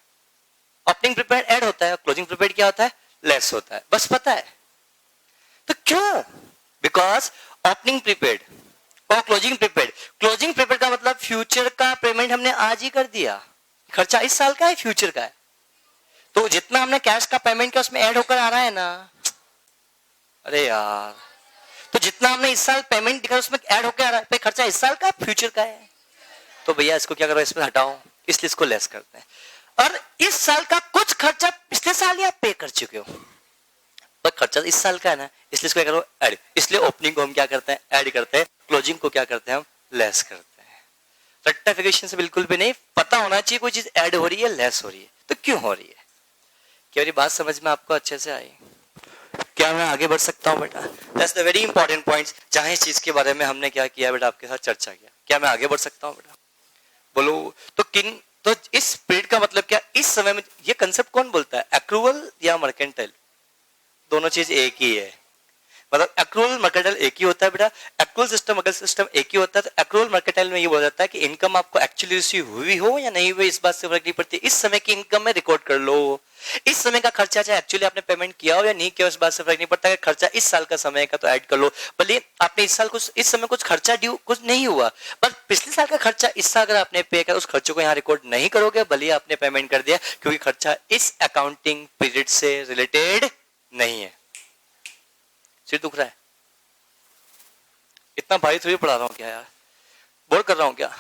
ओपनिंग प्रीपेड ऐड होता है, क्लोजिंग प्रीपेड क्या होता है, लेस होता है, बस पता है। तो क्यों? बिकॉज ओपनिंग प्रीपेड और क्लोजिंग प्रीपेड, क्लोजिंग प्रीपेड का मतलब फ्यूचर का पेमेंट हमने आज ही कर दिया, खर्चा इस साल का है, फ्यूचर का है, तो जितना हमने कैश का पेमेंट किया उसमें ऐड होकर आ रहा है ना। अरे यार, तो जितना हमने इस साल पेमेंट दिखा उसमें ऐड होकर आ रहा है, खर्चा इस साल का फ्यूचर का है, तो भैया इसको क्या करो, इसमें हटाओ, इसलिए इसको लेस करते हैं। और इस साल का कुछ खर्चा पिछले साल ही आप पे कर चुके हो, पर खर्चा इस साल का है ना, इसलिए इसको क्या करो, ऐड। इसलिए ओपनिंग को हम क्या करते हैं, ऐड करते हैं, क्लोजिंग को क्या करते हैं, हम लेस करते हैं। रेक्टिफिकेशन से बिल्कुल भी नहीं, पता होना चाहिए कोई चीज ऐड हो रही है, लेस हो रही है, तो क्यों हो रही है। क्या मेरी बात समझ में आपको अच्छे से आई? क्या मैं आगे बढ़ सकता हूं बेटा? That's the very important points, जहां इस चीज के बारे में हमने क्या किया बेटा, आपके साथ चर्चा किया। क्या मैं आगे बढ़ सकता हूं बेटा? बोलो। तो इस पीरियड का मतलब क्या, इस समय में, ये कंसेप्ट कौन बोलता है, एक्रूवल या मर्केंटाइल? दोनों चीज एक ही है। मतलब एक्रूअल मर्केंटाइल एक ही होता है बेटा, एक्रूअल सिस्टम अगर सिस्टम एक ही होता है तो एक्रूअल मर्केंटाइल में ये बोला जाता है कि इनकम आपको एक्चुअली रिसीव हुई हो या नहीं हुई इस बात से फर्क नहीं पड़ती, इस समय की इनकम में रिकॉर्ड कर लो। इस समय का खर्चा चाहे एक्चुअली आपने पेमेंट किया हो या नहीं किया, उस बात से फर्क नहीं पड़ता। खर्चा इस साल का समय का तो ऐड कर लो, भले आपने इस साल कुछ इस समय कुछ खर्चा ड्यू कुछ नहीं हुआ, पर पिछले साल का खर्चा इस साल अगर आपने पे किया उस खर्चे को यहाँ रिकॉर्ड नहीं करोगे, भले आपने पेमेंट कर दिया, क्योंकि खर्चा इस अकाउंटिंग पीरियड से रिलेटेड नहीं है। सिर दुख रहा है? इतना भारी थोड़ी पढ़ा रहा हूँ क्या यार, बोर कर रहा हूँ क्या?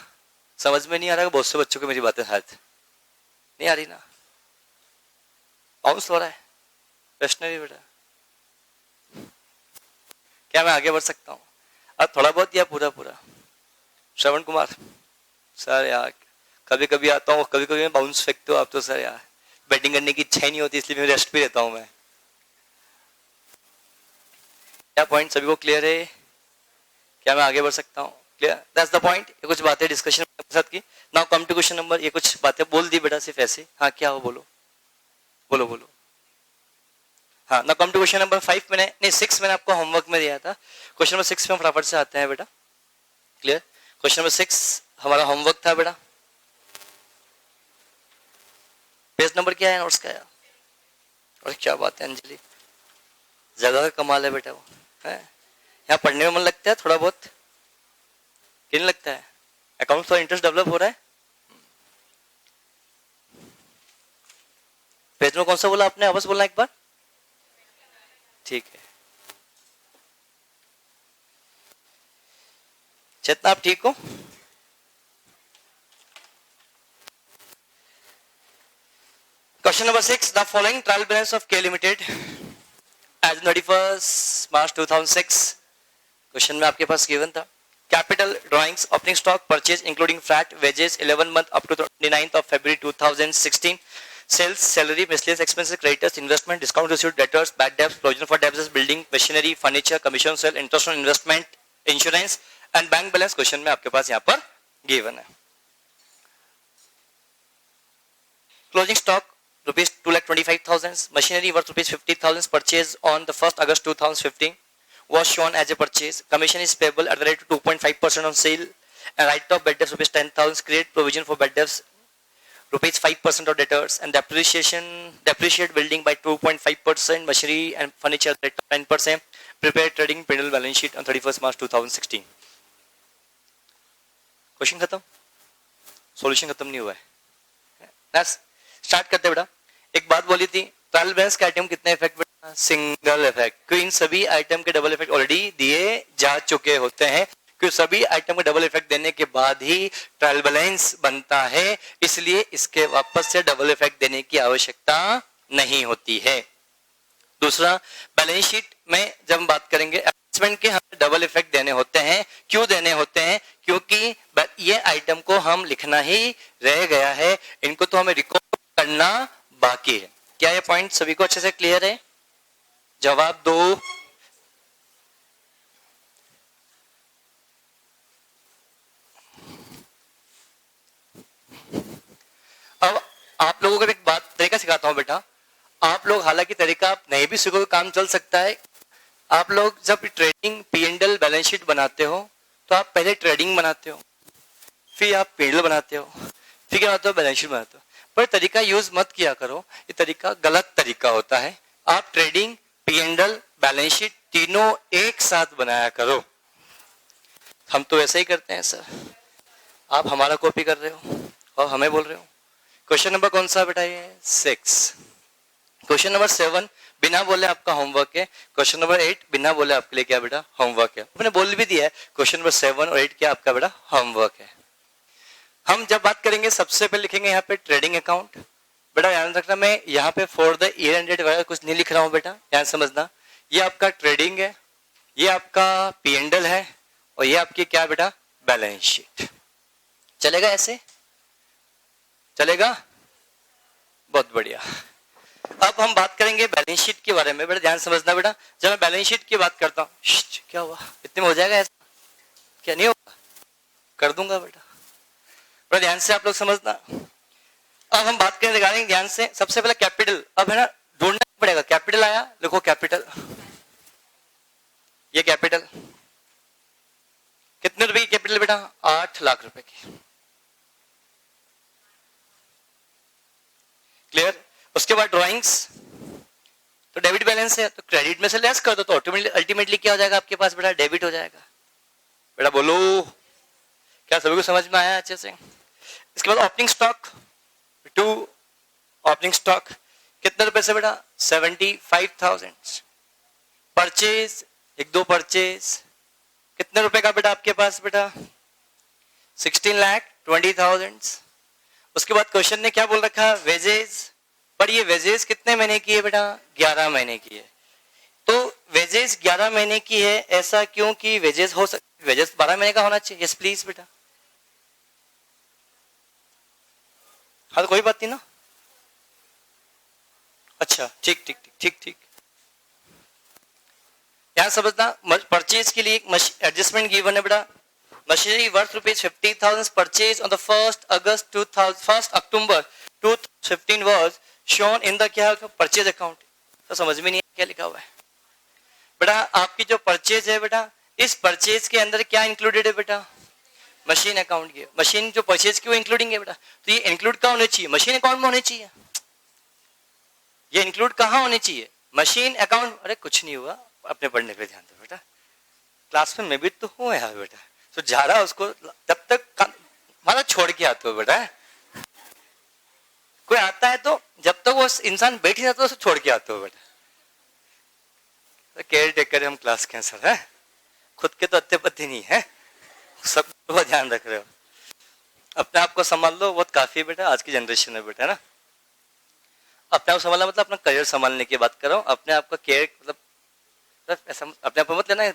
समझ में नहीं आ रहा? बहुत से बच्चों को मेरी बातें शायद नहीं आ रही ना। बाउंस हो रहा है प्रश्न भी बेटा। क्या मैं आगे बढ़ सकता हूँ अब थोड़ा बहुत या पूरा पूरा? श्रवण कुमार सर यार कभी कभी आता हूँ, कभी कभी मैं बाउंस फेंकते हो आप तो सर यार, बैटिंग करने की इच्छा ही नहीं होती, इसलिए मैं रेस्ट भी रहता हूँ मैं। क्या पॉइंट सभी को क्लियर है? क्या मैं आगे बढ़ सकता हूँ? क्लियर? That's the point. ये कुछ बातें डिस्कशन के साथ की। Now come to question number, ये कुछ बातें बोल दी बेटा सिर्फ ऐसे। हाँ क्या हो? बोलो बोलो बोलो। हाँ ना, कम टू क्वेश्चन नंबर 5 मैंने नहीं 6 मैंने आपको होमवर्क में दिया था। क्वेश्चन नंबर 6 में फटाफट से आते हैं बेटा। क्लियर? क्वेश्चन नंबर 6 हमारा होमवर्क था बेटा। पेज नंबर क्या है नोट्स का यार? और क्या बात है अंजलि, जगह का कमाल है बेटा वो है। यहाँ पढ़ने में मन लगता है थोड़ा बहुत कि नहीं लगता है? अकाउंट पर इंटरेस्ट डेवलप हो रहा है? पेज में कौन सा बोला आपने? वापस बोलना एक बार। ठीक है चेतना, आप ठीक हो? Question number 6, the following trial balance of K limited as 31 March 2006। Question में आपके पास गिवन था capital drawings opening stock purchase including flat wages 11 month up to 29th of February 2016, sales, salary, miscellaneous expenses, creditors, investment, discount received, debtors, bad debts, provision for debts, building, machinery, furniture, commission, sale, interest on investment, insurance and bank balance। Question में आपके पास यहाँ पर given है। Closing stock rupees 2,25,000, machinery worth rupees 50,000 purchased on the 1st August 2015 was shown as a purchase. Commission is payable at the rate of 2.5% on sale and write off bad debts rupees 10,000, create provision for bad debts rupees 5% of debtors and depreciate building by 2.5%, machinery and furniture at 10%, prepare trading P&L balance sheet on 31st March 2016। Question खत्म, solution खत्म नहीं हुआ है। Start करते बेटा। एक बात बोली थी, ट्रायल बैलेंस के आइटम कितने इफेक्ट बेटा? सिंगल इफेक्ट, क्योंकि इन सभी आइटम के डबल इफेक्ट ऑलरेडी दिए जा चुके होते हैं, क्योंकि सभी आइटम के डबल इफेक्ट देने के बाद ही ट्रायल बैलेंस बनता है, इसलिए इसके वापस से डबल इफेक्ट देने की आवश्यकता नहीं होती है। दूसरा, बैलेंस शीट में जब हम बात करेंगे एडजस्टमेंट के हमें डबल इफेक्ट देने होते हैं। क्यों देने होते हैं? क्योंकि ये आइटम को हम लिखना ही रह गया है, इनको तो हमें रिकॉर्ड करना बाकी है। क्या ये पॉइंट सभी को अच्छे से क्लियर है? जवाब दो। अब आप लोगों को एक बात तरीका सिखाता हूं बेटा। आप लोग हालांकि तरीका आप नहीं भी सीखोगे काम चल सकता है। आप लोग जब ट्रेडिंग P&L बैलेंस शीट बनाते हो तो आप पहले ट्रेडिंग बनाते हो, फिर आप P&L बनाते हो, फिर क्या बनाते हो? बैलेंस शीट बनाते हो। पर तरीका यूज मत किया करो, ये तरीका गलत तरीका होता है। आप ट्रेडिंग P&L बैलेंस शीट तीनों एक साथ बनाया करो। हम तो ऐसा ही करते हैं सर, आप हमारा कॉपी कर रहे हो और हमें बोल रहे हो। क्वेश्चन नंबर कौन सा बेटा? ये 6। क्वेश्चन नंबर 7 बिना बोले आपका होमवर्क है। क्वेश्चन नंबर 8 बिना बोले आपके लिए क्या बेटा? होमवर्क है। आपने बोल भी दिया है क्वेश्चन नंबर 7 और 8 क्या आपका बेटा? होमवर्क है। हम जब बात करेंगे सबसे पहले लिखेंगे यहाँ पे ट्रेडिंग अकाउंट। बेटा ध्यान रखना, मैं यहाँ पे for the year end date वगैरह कुछ नहीं लिख रहा हूँ बेटा, ध्यान समझना। ये आपका ट्रेडिंग है, ये आपका P&L है और ये आपकी क्या बेटा? Balance sheet. चलेगा? ऐसे चलेगा? बहुत बढ़िया। अब हम बात करेंगे बैलेंस शीट के बारे में। बेटा ध्यान समझना बेटा, जब मैं बैलेंस शीट की बात करता हूँ, क्या हुआ? इतने में हो जाएगा ऐसा? क्या नहीं होगा? कर दूंगा बेटा। बड़ा ध्यान से आप लोग समझना। अब हम बात करें रिगार्डिंग, ध्यान से, सबसे पहले कैपिटल। अब है ना ढूंढना पड़ेगा। कैपिटल आया, देखो कैपिटल, ये कैपिटल, कितने रुपए की कैपिटल बेटा? 8 लाख रुपए की। क्लियर? उसके बाद ड्राइंग्स, तो डेबिट बैलेंस है तो क्रेडिट में से लेस कर दो तो अल्टीमेटली क्या हो जाएगा आपके पास बेटा? डेबिट हो जाएगा। बेटा बोलो, क्या सभी को समझ में आया अच्छे से? इसके बाद opening stock, to opening stock कितने रुपए से बेटा? 75,000। परचेज, एक दो परचेज कितने रुपए का बेटा आपके पास बेटा? 16,20,000। उसके बाद क्वेश्चन ने क्या बोल रखा? वेजेस, पर ये वेजेस कितने महीने की है बेटा? 11 महीने की है। तो वेजेस 11 महीने की है, ऐसा क्यों कि वेजेस हो सकती, वेजेस 12 महीने का होना चाहिए। यस प्लीज बेटा। हाँ तो कोई बात नहीं ना। अच्छा ठीक ठीक ठीक ठीक ठीक। यहां समझना, परचेज के लिए एडजस्टमेंट गिवन है बेटा। Machinery worth ₹50,000 purchase on the 1 October 2015 was shown in the क्या परचेज अकाउंट। तो समझ में नहीं क्या लिखा हुआ है बेटा? आपकी जो परचेज है बेटा, इस परचेज के अंदर क्या इंक्लूडेड है बेटा? मशीन अकाउंट की। मशीन जो परचेज की वो इंक्लूडिंग है बेटा, तो ये इंक्लूड कहाँ होने चाहिए? मशीन अकाउंट में होने चाहिए। ये इंक्लूड कहाँ होने चाहिए? Machine account. अरे कुछ नहीं हुआ, अपने पढ़ने पे ध्यान दो बेटा, क्लास में मैं भी तो हूँ यार बेटा। तो जा रहा उसको जब तक हमारा छोड़ के आते हो बेटा। कोई आता है तो जब तक वो इंसान बैठ जाता है उसको छोड़ के आते हो बेटा। केयर टेकर हम क्लास के सर है, खुद के तो अत्ते पत्ते नहीं है, सब बहुत ध्यान रख रहे हो। अपने आप को संभाल लो, बहुत काफी है बेटा आज की जनरेशन में बेटा ना। अपने आप संभालना मतलब अपना करियर संभालने की बात कर रहा हूँ। अपने आप का केयर मतलब ऐसा अपने आप मत लेना,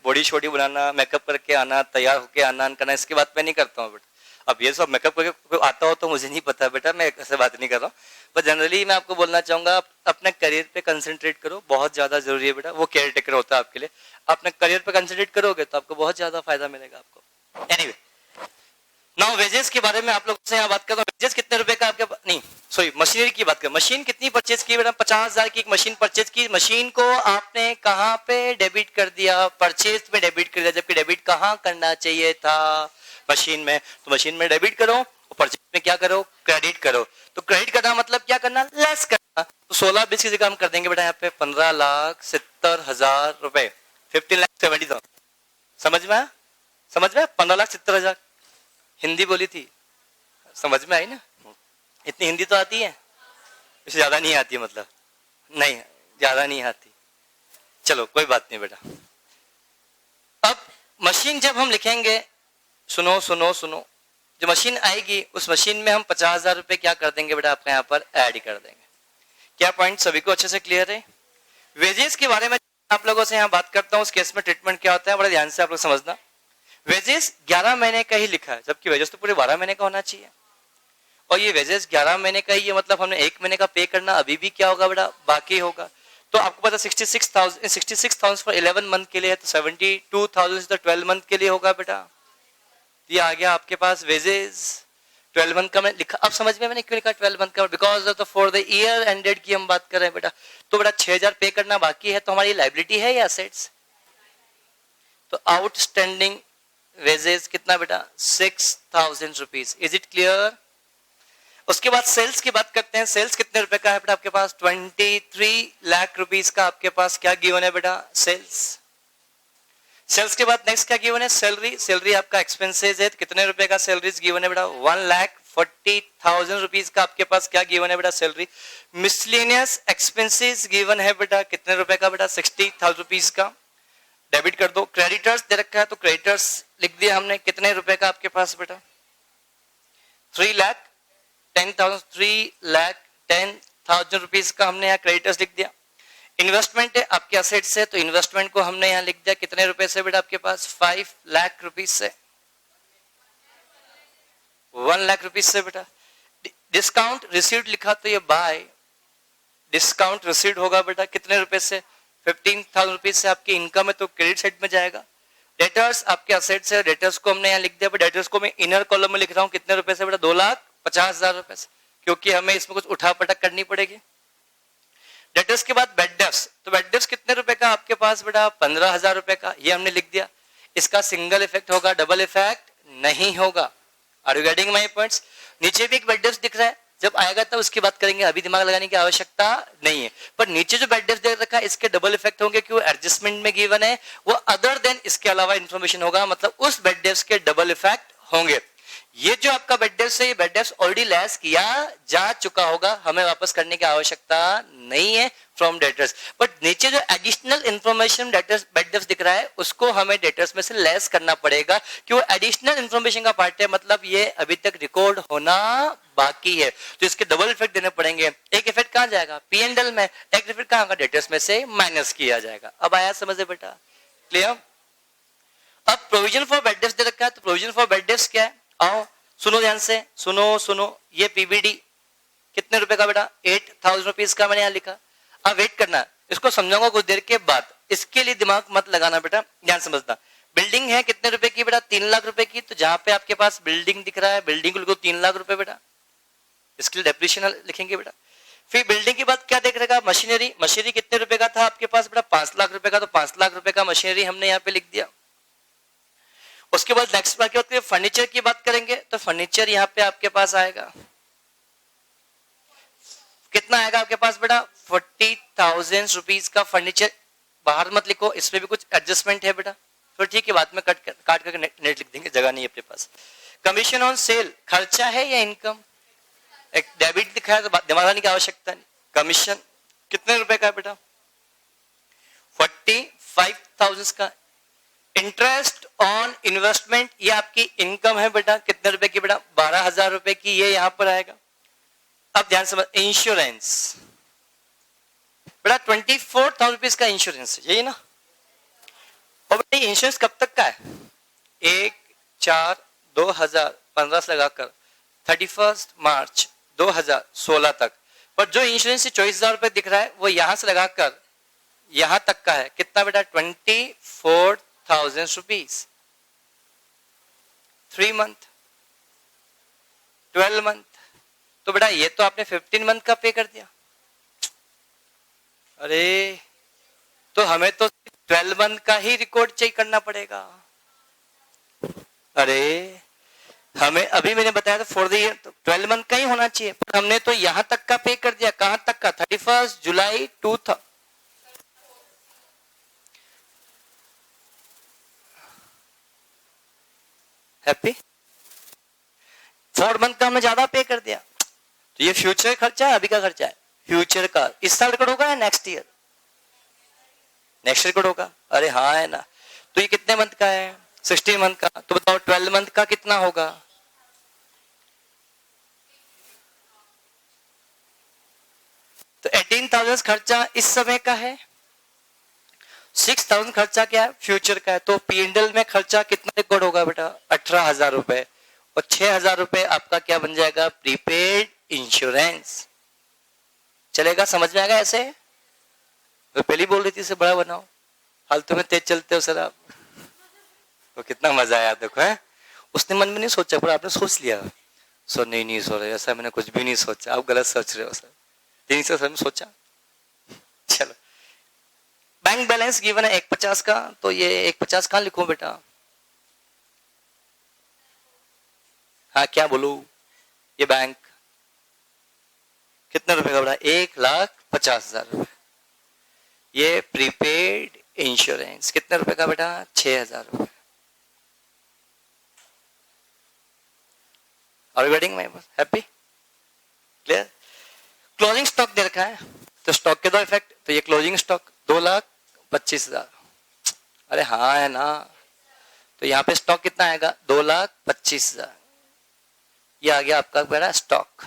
बॉडी शॉडी बनाना, मेकअप करके आना, तैयार होके आना करना, इसकी बात मैं नहीं करता हूँ बेटा। अब ये सब मेकअप करके आता हो तो मुझे नहीं पता बेटा, मैं ऐसे बात नहीं कर रहा हूँ। पर जनरली मैं आपको बोलना चाहूंगा, अपने करियर पे कंसंट्रेट करो, बहुत ज्यादा जरूरी है बेटा। वो केयर टेकर होता है आपके लिए। अपने करियर पे कंसंट्रेट करोगे तो आपको बहुत ज्यादा फायदा मिलेगा आपको। एनीवे, नाउ वेजेस के बारे में आप लोगों से यहाँ बात करता हूँ। वेजेस कितने रुपए का आपके नहीं सॉरी मशीनरी की बात कर। मशीन कितनी परचेज की बेटा? 50,000 की एक मशीन परचेज की। मशीन को आपने कहाँ पे डेबिट कर दिया? परचेज में डेबिट कर दिया, जबकि डेबिट कहाँ करना चाहिए था? मशीन में। तो मशीन में डेबिट करो और परचेज में क्या करो? क्रेडिट करो। तो क्रेडिट करना मतलब क्या करना? लेस करना। तो 16-20 की जगह हम कर देंगे बेटा यहाँ पे 15,70,000 रुपए, 15,70,000। समझ में आया? समझ में? 15,70,000 हिंदी बोली थी, समझ में आई ना? इतनी हिंदी तो आती है, इससे ज्यादा नहीं आती, मतलब नहीं ज्यादा नहीं आती। चलो कोई बात नहीं बेटा। अब मशीन जब हम लिखेंगे, सुनो सुनो सुनो, जो मशीन आएगी उस मशीन में हम 50,000 रुपए क्या कर देंगे बेटा? आपके यहाँ पर ऐड कर देंगे। क्या पॉइंट सभी को अच्छे से क्लियर है? वेजेस के बारे में आप लोगों से यहाँ बात करता हूँ, उस केस में ट्रीटमेंट क्या होता है बड़ा ध्यान से आप लोग समझना। वेजेस 11 महीने का ही लिखा है, जबकि वेजेस तो पूरे 12 महीने का होना चाहिए। और ये वेजेस 11 महीने का ही है, मतलब हमने 1 महीने का पे करना अभी भी क्या होगा बेटा? बाकी होगा। तो आपको पता 66,000 फॉर 11 मंथ के लिए है, तो 72,000 तो 12 मंथ के लिए होगा बेटा। ये आ गया आपके पास वेजेस 12 मंथ का। मैंने लिखा, अब समझ में मैंने क्यों लिखा 12 मंथ का? Because of the for the year ended की हम बात कर रहे हैं बेटा। तो बेटा 6,000 पे करना बाकी है, तो हमारी लाइबिलिटी है या एसेट्स? तो आउटस्टैंडिंग वेजेस कितना बेटा? 6,000 रुपीज। Is it clear? उसके बाद सेल्स की बात करते हैं। सेल्स कितने रुपए का है बेटा आपके पास? 23 लाख रुपीज का आपके पास क्या गिवन है बेटा? सेल्स। सेल्स के बाद नेक्स्ट क्या गिवन है? सैलरी। सैलरी आपका एक्सपेंसेस है, तो कितने रुपए का सैलरीज गिवन है बेटा? 1,40,000 रुपीज का आपके पास क्या गिवन है बेटा? सैलरी। मिसलेनियस एक्सपेंसेस गिवन है बेटा कितने रुपए का बेटा? 60,000 रुपीज का। डेबिट कर दो। क्रेडिटर्स दे रखा है, तो क्रेडिटर्स लिख दिया हमने, कितने रुपए का आपके पास बेटा? 3,10,000 रुपीज का हमने यहाँ क्रेडिटर्स लिख दिया। इन्वेस्टमेंट है आपके असेट्स है, तो इन्वेस्टमेंट को हमने यहाँ लिख दिया कितने रुपए से बेटा आपके पास? 5 लाख रुपीज से, 1 लाख रुपीज से बेटा। डिस्काउंट रिसीव्ड लिखा तो ये बाय डिस्काउंट रिसीव्ड होगा बेटा कितने रुपए से? 15,000 रुपीज से आपकी इनकम है, तो क्रेडिट साइड में जाएगा। डेटर्स आपके असेट्स है, डेटर्स को हमने यहाँ लिख दिया। डेटर्स को मैं इनर कॉलम में लिख रहा हूँ कितने रुपए से बेटा? 2,50,000 रुपए से, क्योंकि हमें इसमें कुछ उठा पटक करनी पड़ेगी। डेटर्स के बाद बेड डेप्स, तो बेड डेप्स कितने रुपए का आपके पास बेटा 15,000 रुपए का, ये हमने लिख दिया। इसका सिंगल इफेक्ट होगा, डबल इफेक्ट नहीं होगा। Are you getting my points? नीचे भी एक बेड डेप्थ दिख रहा है, जब आएगा तब उसकी बात करेंगे, अभी दिमाग लगाने की आवश्यकता नहीं है। पर नीचे जो बेड डेप्थ दे रखा है इसके डबल इफेक्ट होंगे, क्यों? एडजस्टमेंट में गिवन है, वो अदर देन इसके अलावा इंफॉर्मेशन होगा, मतलब उस बेड डेप्थ के डबल इफेक्ट होंगे। ये जो आपका बेड डेप्थ है, ये बेड डेप्थ ऑलरेडी लेस किया जा चुका होगा, हमें वापस करने की आवश्यकता नहीं है फ्रॉम डेटर्स। बट नीचे जो additional information debtors bed depth दिख रहा है उसको हमें डेटर्स में से लेस करना पड़ेगा, कि वो एडिशनल इंफॉर्मेशन का पार्ट है, मतलब ये अभी तक रिकॉर्ड होना बाकी है, तो इसके डबल इफेक्ट देने पड़ेंगे। एक इफेक्ट कहां जाएगा? P&L में, एक इफेक्ट कहां होगा? डेटर्स में से माइनस किया जाएगा। अब आया समझे बेटा? क्लियर? अब प्रोविजन फॉर बेड डेप्थ दे रखा है, तो प्रोविजन फॉर बेड डेप्थ क्या है? आओ सुनो ध्यान से, सुनो, ये पीबीडी कितने रुपए का बेटा? 8,000 रुपीज का मैंने यहां लिखा। अब वेट करना, इसको समझाऊंगा कुछ देर के बाद, इसके लिए दिमाग मत लगाना बेटा, ध्यान समझना। बिल्डिंग है कितने रुपए की बेटा? 3 लाख रुपए की। तो जहां पे आपके पास बिल्डिंग दिख रहा है, बिल्डिंग को लिखो 3 लाख रुपए बेटा, इसके लिए डेप्रिसिएशन लिखेंगे बेटा। फिर बिल्डिंग के बाद क्या देख रहेगा? मशीनरी। मशीनरी कितने रुपए का था आपके पास बेटा? 5 लाख रुपए का, तो 5 लाख रुपए का मशीनरी हमने यहाँ पे लिख दिया। उसके बाद नेक्स्ट बात क्या? फर्नीचर की बात करेंगे, तो फर्नीचर यहाँ पे आपके पास आएगा, कितना आएगा आपके पास बेटा? 40,000 रुपीज का फर्नीचर। बाहर मत लिखो, इसमें भी कुछ एडजस्टमेंट है बेटा, तो ठीक है, बाद में काट करके नेट लिख देंगे, जगह नहीं है अपने पास। कमीशन ऑन सेल खर्चा है या इनकम? एक डेबिट दिखा है तो दिमाग लगाने की आवश्यकता नहीं। कमीशन कितने रुपए का है बेटा? 45,000 का। इंटरेस्ट ऑन इन्वेस्टमेंट, ये आपकी इनकम है बेटा, कितने रुपए की बेटा? 12,000 रुपए की, ये यहां पर आएगा। अब ध्यान समझ, इंश्योरेंस बेटा 24,000 रुपीज का इंश्योरेंस, यही ना? और बेटा इंश्योरेंस कब तक का है? 1/4/2015 से लगाकर 31 मार्च 2016 तक। पर जो इंश्योरेंस 24,000 रुपए दिख रहा है वो यहां से लगाकर यहां तक का है, कितना बेटा? 24,000 रुपीज। 3 मंथ, 12 मंथ, तो बेटा ये तो आपने 15 मंथ का पे कर दिया। अरे तो हमें तो 12 मंथ का ही रिकॉर्ड चेक करना पड़ेगा। अरे हमें अभी मैंने बताया था फॉर द ईयर तो 12 मंथ का ही होना चाहिए, पर हमने तो यहां तक का पे कर दिया। कहां तक का? 31 जुलाई 2000। हैप्पी? 4 मंथ का हमने ज्यादा पे कर दिया, तो ये फ्यूचर खर्चा है, अभी का खर्चा है? फ्यूचर का। इस साल रिकॉर्ड होगा या नेक्स्ट ईयर? नेक्स्ट रिकॉर्ड होगा। अरे हाँ है ना। तो ये कितने मंथ का है? 16 मंथ का। तो बताओ 12 मंथ का कितना होगा? तो 18,000 खर्चा इस समय का है, 6,000 खर्चा क्या है? फ्यूचर का है। तो P&L में खर्चा कितना रिकॉर्ड होगा बेटा? 18,000 रुपए। और 6,000 रुपए आपका क्या बन जाएगा? Prepaid insurance. चलेगा? समझ में आएगा? ऐसे तो पहले बोल रही थी इसे बड़ा बनाओ, फालतू में तेज चलते हो सर आप। तो कितना मजा आया देखो है। उसने मन में नहीं सोचा, पर आपने सोच लिया। सर नहीं सो रहे, ऐसा मैंने कुछ भी नहीं सोचा, आप गलत सोच रहे हो सर। तीन से सर सोचा। चलो, बैंक बैलेंस गिवन है 150 का, तो ये 150 कहां लिखूं बेटा? हाँ क्या बोलू? ये बैंक कितने रुपए का बेटा? 1,50,000 रुपए। ये प्रीपेड इंश्योरेंस कितने रुपए का बेटा? 6,000 रुपए। और वेडिंग में हैप्पी? क्लियर? क्लोजिंग स्टॉक दे रखा है, तो स्टॉक के दो इफेक्ट। तो ये क्लोजिंग स्टॉक 2,25,000। अरे हाँ है ना। तो यहाँ पे स्टॉक कितना आएगा? 2,25,000। ये आ गया आपका बेटा स्टॉक।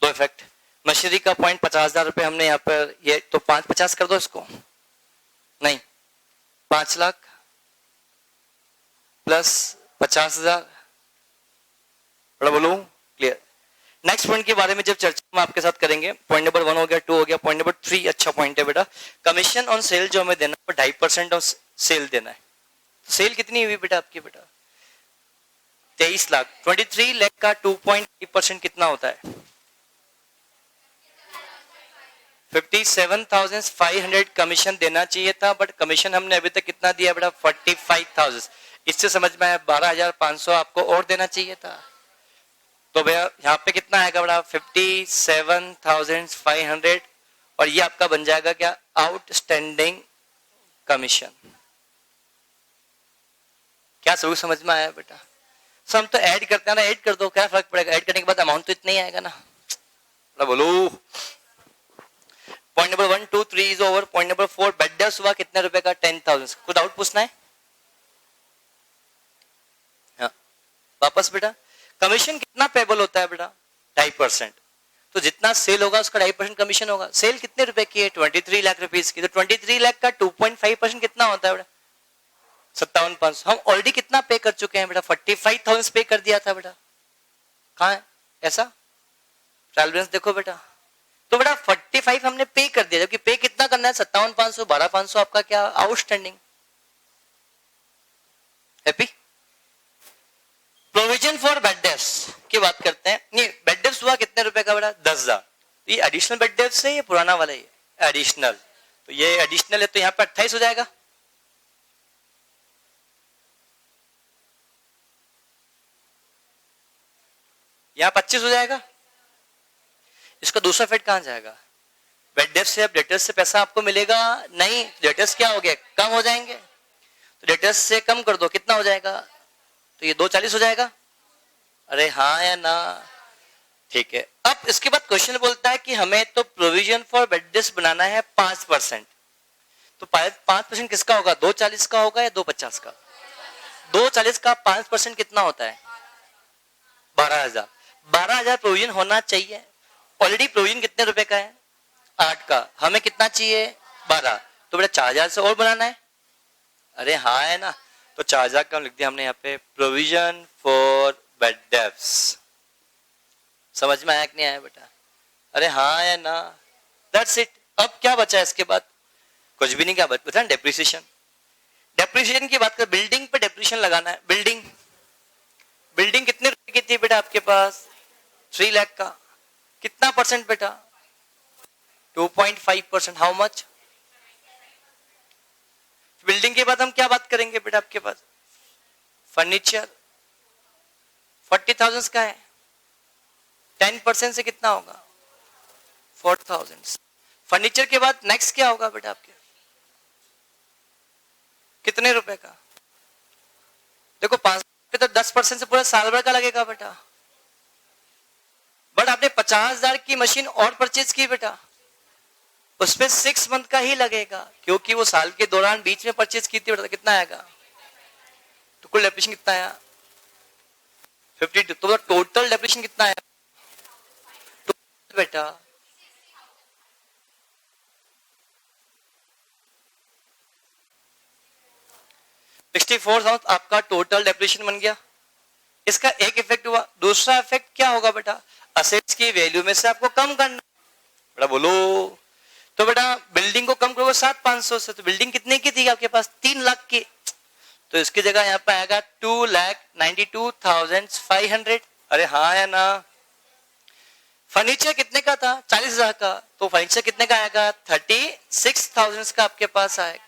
दो इफेक्ट। मशीनरी का पॉइंट 50,000 रुपए हमने यहाँ पर, ये तो 5,50 कर दो इसको, नहीं 5 लाख प्लस 50,000। बड़ा बोलूं? क्लियर? नेक्स्ट पॉइंट के बारे में जब चर्चा हम आपके साथ करेंगे, पॉइंट नंबर 1 हो गया, 2 हो गया, पॉइंट नंबर 3 अच्छा पॉइंट है बेटा। कमीशन ऑन सेल जो हमें देना है 2.5% ऑन सेल देना है। सेल कितनी हुई बेटा आपकी? बेटा 23 लाख। 23 लाख का 2.5% कितना होता है? 57,500 कमीशन देना चाहिए था, बट कमीशन हमने अभी तक कितना दिया बेटा? 45,000। इससे समझ में आया 12,500 आपको और देना चाहिए था। तो भैया यहाँ पे कितना आएगा बेटा? 57,500, और ये आपका बन जाएगा क्या? Outstanding commission. क्या सभी समझ में आया बेटा? सो हम तो ऐड करते हैं ना, ऐड कर दो, क्या फर्क पड़ेगा? ऐड करने के बाद अमाउंट तो इतना ही आएगा ना। बोलो। Point number 1 2 3 is over. Point number 4, bad debts हुआ कितने रुपए का? 10,000। कुछ डाउट पूछना है? हाँ वापस बेटा, कमीशन कितना पेबल होता है बेटा? 2.5%। तो जितना सेल होगा उसका 2.5% कमीशन होगा। सेल कितने रुपए की है? 23 लाख रुपीस की। तो 23 लाख का 2.5% कितना होता है बेटा? 57,500। हम ऑलरेडी कितना पे कर चुके हैं बेटा? 45,000 पे कर दिया था बेटा। कहाँ है ऐसा? ट्रायल बैलेंस देखो बेटा। तो बेटा 45 हमने पे कर दिया, जबकि पे कितना करना है? 57,500, 12,500 आपका क्या? Outstanding. Happy? Provision for bad debts की बात करते हैं। ये बेड डेप्स हुआ कितने रुपए का बेटा? 10,000। ये एडिशनल बेड डेप्स है, ये पुराना वाला ही है एडिशनल। तो ये एडिशनल है, तो यहाँ पे 28 हो जाएगा। यहाँ 25 हो जाएगा। इसका दूसरा इफेक्ट कहां जाएगा? बेड डेप्स से अब डेटर्स से पैसा आपको मिलेगा नहीं। डेटर्स क्या हो गया? कम हो जाएंगे। तो डेटर्स से कम कर दो, कितना हो जाएगा? तो ये 240 हो जाएगा। अरे हाँ या ना? ठीक है। अब इसके बाद क्वेश्चन बोलता है कि हमें तो प्रोविजन फॉर बेड डेप्स बनाना है 5%। तो 5% किसका होगा? 240 का होगा या 250 का? 240 का 5% कितना होता है? 12,000। 12,000 प्रोविजन होना चाहिए। ऑलरेडी प्रोविजन कितने रुपए का है? 8 का। हमें कितना चाहिए? 12। तो बेटा 4,000 से और बनाना है। अरे हाँ है ना? तो 4,000 का लिख दिया हमने यहाँ पे प्रोविजन फॉर बेड डेप्स। समझ में आया कि नहीं आया बेटा? अरे हाँ है ना? That's it. अब क्या बचा है इसके बाद? कुछ भी नहीं। क्या बचा? डेप्रिसिएशन। डेप्रिसिएशन की बात कर, बिल्डिंग पे डेप्रिसिएशन लगाना है। बिल्डिंग बिल्डिंग कितने रुपए की थी बेटा आपके पास? 3 लाख का। कितना परसेंट बेटा? 2.5%। How much? बिल्डिंग के बाद हम क्या बात करेंगे बेटा आपके पास? फर्नीचर 40,000 का है। 10% से कितना होगा? 4,000। फर्नीचर के बाद नेक्स्ट क्या होगा बेटा आपके? कितने रुपए का? देखो 5 पे तो 10% से पूरा साल भर का लगेगा बेटा। बट आपने 50,000 की मशीन और परचेज की बेटा, उसपे 6 मंथ का ही लगेगा, क्योंकि वो साल के दौरान बीच में परचेज की थी बेटा। कितना आएगा? तो कुल डेप्रिसिएशन कितना आया? 52। तो टोटल डेप्रिसिएशन कितना आया बेटा? $64,000 आपका टोटल डेप्रिसिएशन बन गया। इसका एक इफेक्ट हुआ। दूसरा इफेक्ट क्या होगा बेटा? असेट्स की वैल्यू में से आपको कम करना बेटा। बोलो। तो बेटा बिल्डिंग को कम करोगे 7,500 से। तो बिल्डिंग कितने की थी आपके पास? 3 लाख की। तो इसकी जगह यहाँ पे आएगा 2,92,500। अरे हाँ या ना? फर्नीचर कितने का था? 40,000 का। तो फर्नीचर कितने का आएगा? 36,000 का आपके पास आएगा।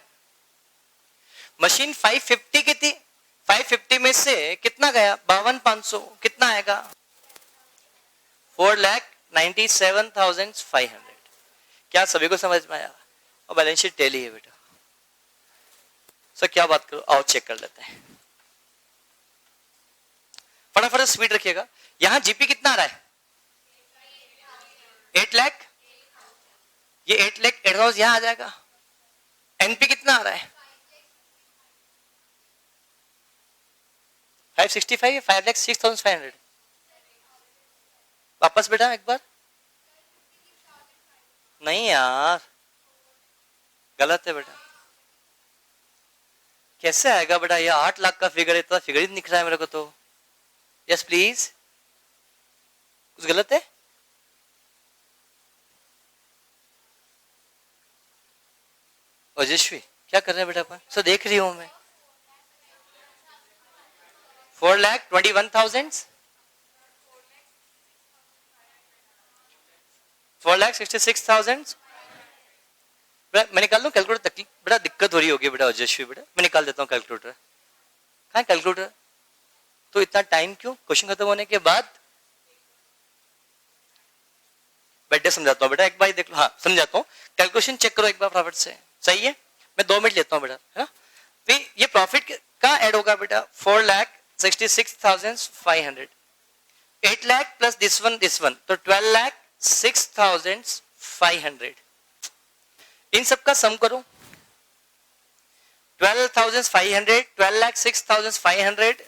मशीन 550 की थी। 550 में से कितना गया? 52,500। कितना आएगा? 4,97,500। क्या सभी को समझ में आया? और बैलेंस शीट टेली है बेटा। सर क्या बात करो, आओ चेक कर लेते हैं। फटाफट स्पीड रखिएगा। यहां जीपी कितना आ रहा है? 8 लाख। ये 8 लाख 8,000 यहां आ जाएगा। एनपी कितना आ रहा है? 565 5,06,500। वापस बेटा एक बार। नहीं यार, गलत है बेटा। कैसे आएगा बेटा? ये 8 लाख का फिगर है, इतना फिगर ही दिख रहा है मेरे को तो। Yes please. कुछ गलत है? ओजस्वी क्या कर रहे हैं बेटा अपन? सर देख रही हूं मैं। 4,21,000। 4,66,000। मैं निकाल लूँ कैलकुलेटर? तकलीफ बेटा, दिक्कत हो रही होगी बेटा ओजस्वी बेटा, मैं निकाल देता हूँ कैलकुलेटर। कहाँ है कैलकुलेटर? तो इतना टाइम क्यों क्वेश्चन खत्म होने के बाद? बैठे समझाता हूँ बेटा, एक बार देख लो। हाँ समझाता हूँ, कैलकुलेशन चेक करो एक बार फटाफट से। सही है, मैं 2 मिनट लेता हूँ बेटा, है ना? तो ये प्रॉफिट कहाँ ऐड होगा बेटा? 4,66,500, 8 लाख प्लस दिस वन तो 12,06,500। इन सबका सम करो। 12,500, 12,06,500,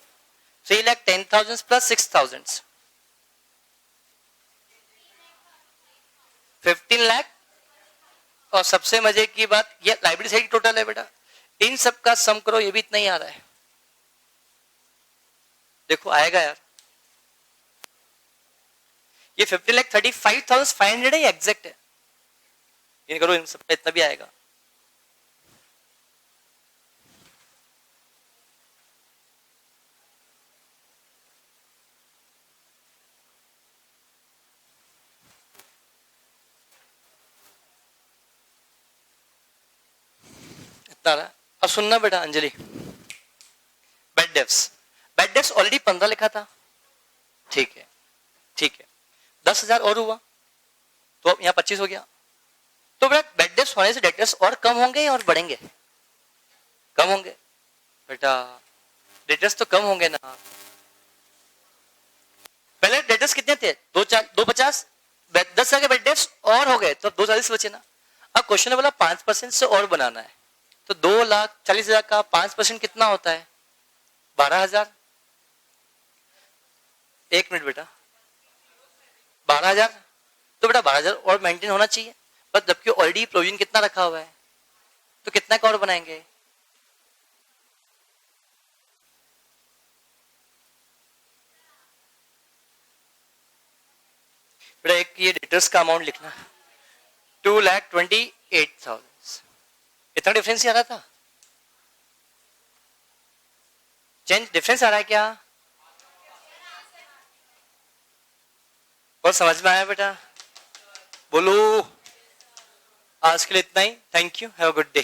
3,10,000 प्लस 6,000, 15 लाख। और सबसे मजे की बात, ये लाइबिलिटी साइड टोटल है बेटा, इन सब का सम करो, ये भी इतना ही आ रहा है। देखो आएगा यार, ये 15,35,500 है, एग्जैक्ट है। इन करो, इन सब का इतना भी आएगा। इतना रहा। अब सुनना बेटा अंजलि, बैड डेट्स ऑलरेडी 15 लिखा था, ठीक है ठीक है, 10,000 और हुआ तो अब यहाँ 25 हो गया। तो बेटा बैड डेट्स होने से डेटर्स और कम होंगे और बढ़ेंगे? कम होंगे बेटा, डेटर्स तो कम होंगे ना। पहले डेटर्स कितने थे? 250, 10 के बैड डेट्स और हो गए तो 240 बचे ना। अब क्वेश्चन ने बोला 5% से और बनाना है, तो 2,40,000 का 5% कितना होता है? 12,000। 1 मिनट बेटा, 12,000। तो बेटा 12,000 और मेंटेन होना चाहिए, बस जबकि ऑलरेडी प्रोविजन कितना रखा हुआ है, तो कितना का और बनाएंगे? बेटा एक ये डेटर्स का अमाउंट लिखना, 2,28,000। इतना डिफरेंस ही आ रहा था? चेंज डिफरेंस आ रहा है क्या? और समझ में आया बेटा? बोलो। आज के लिए इतना ही, thank you, have a good day.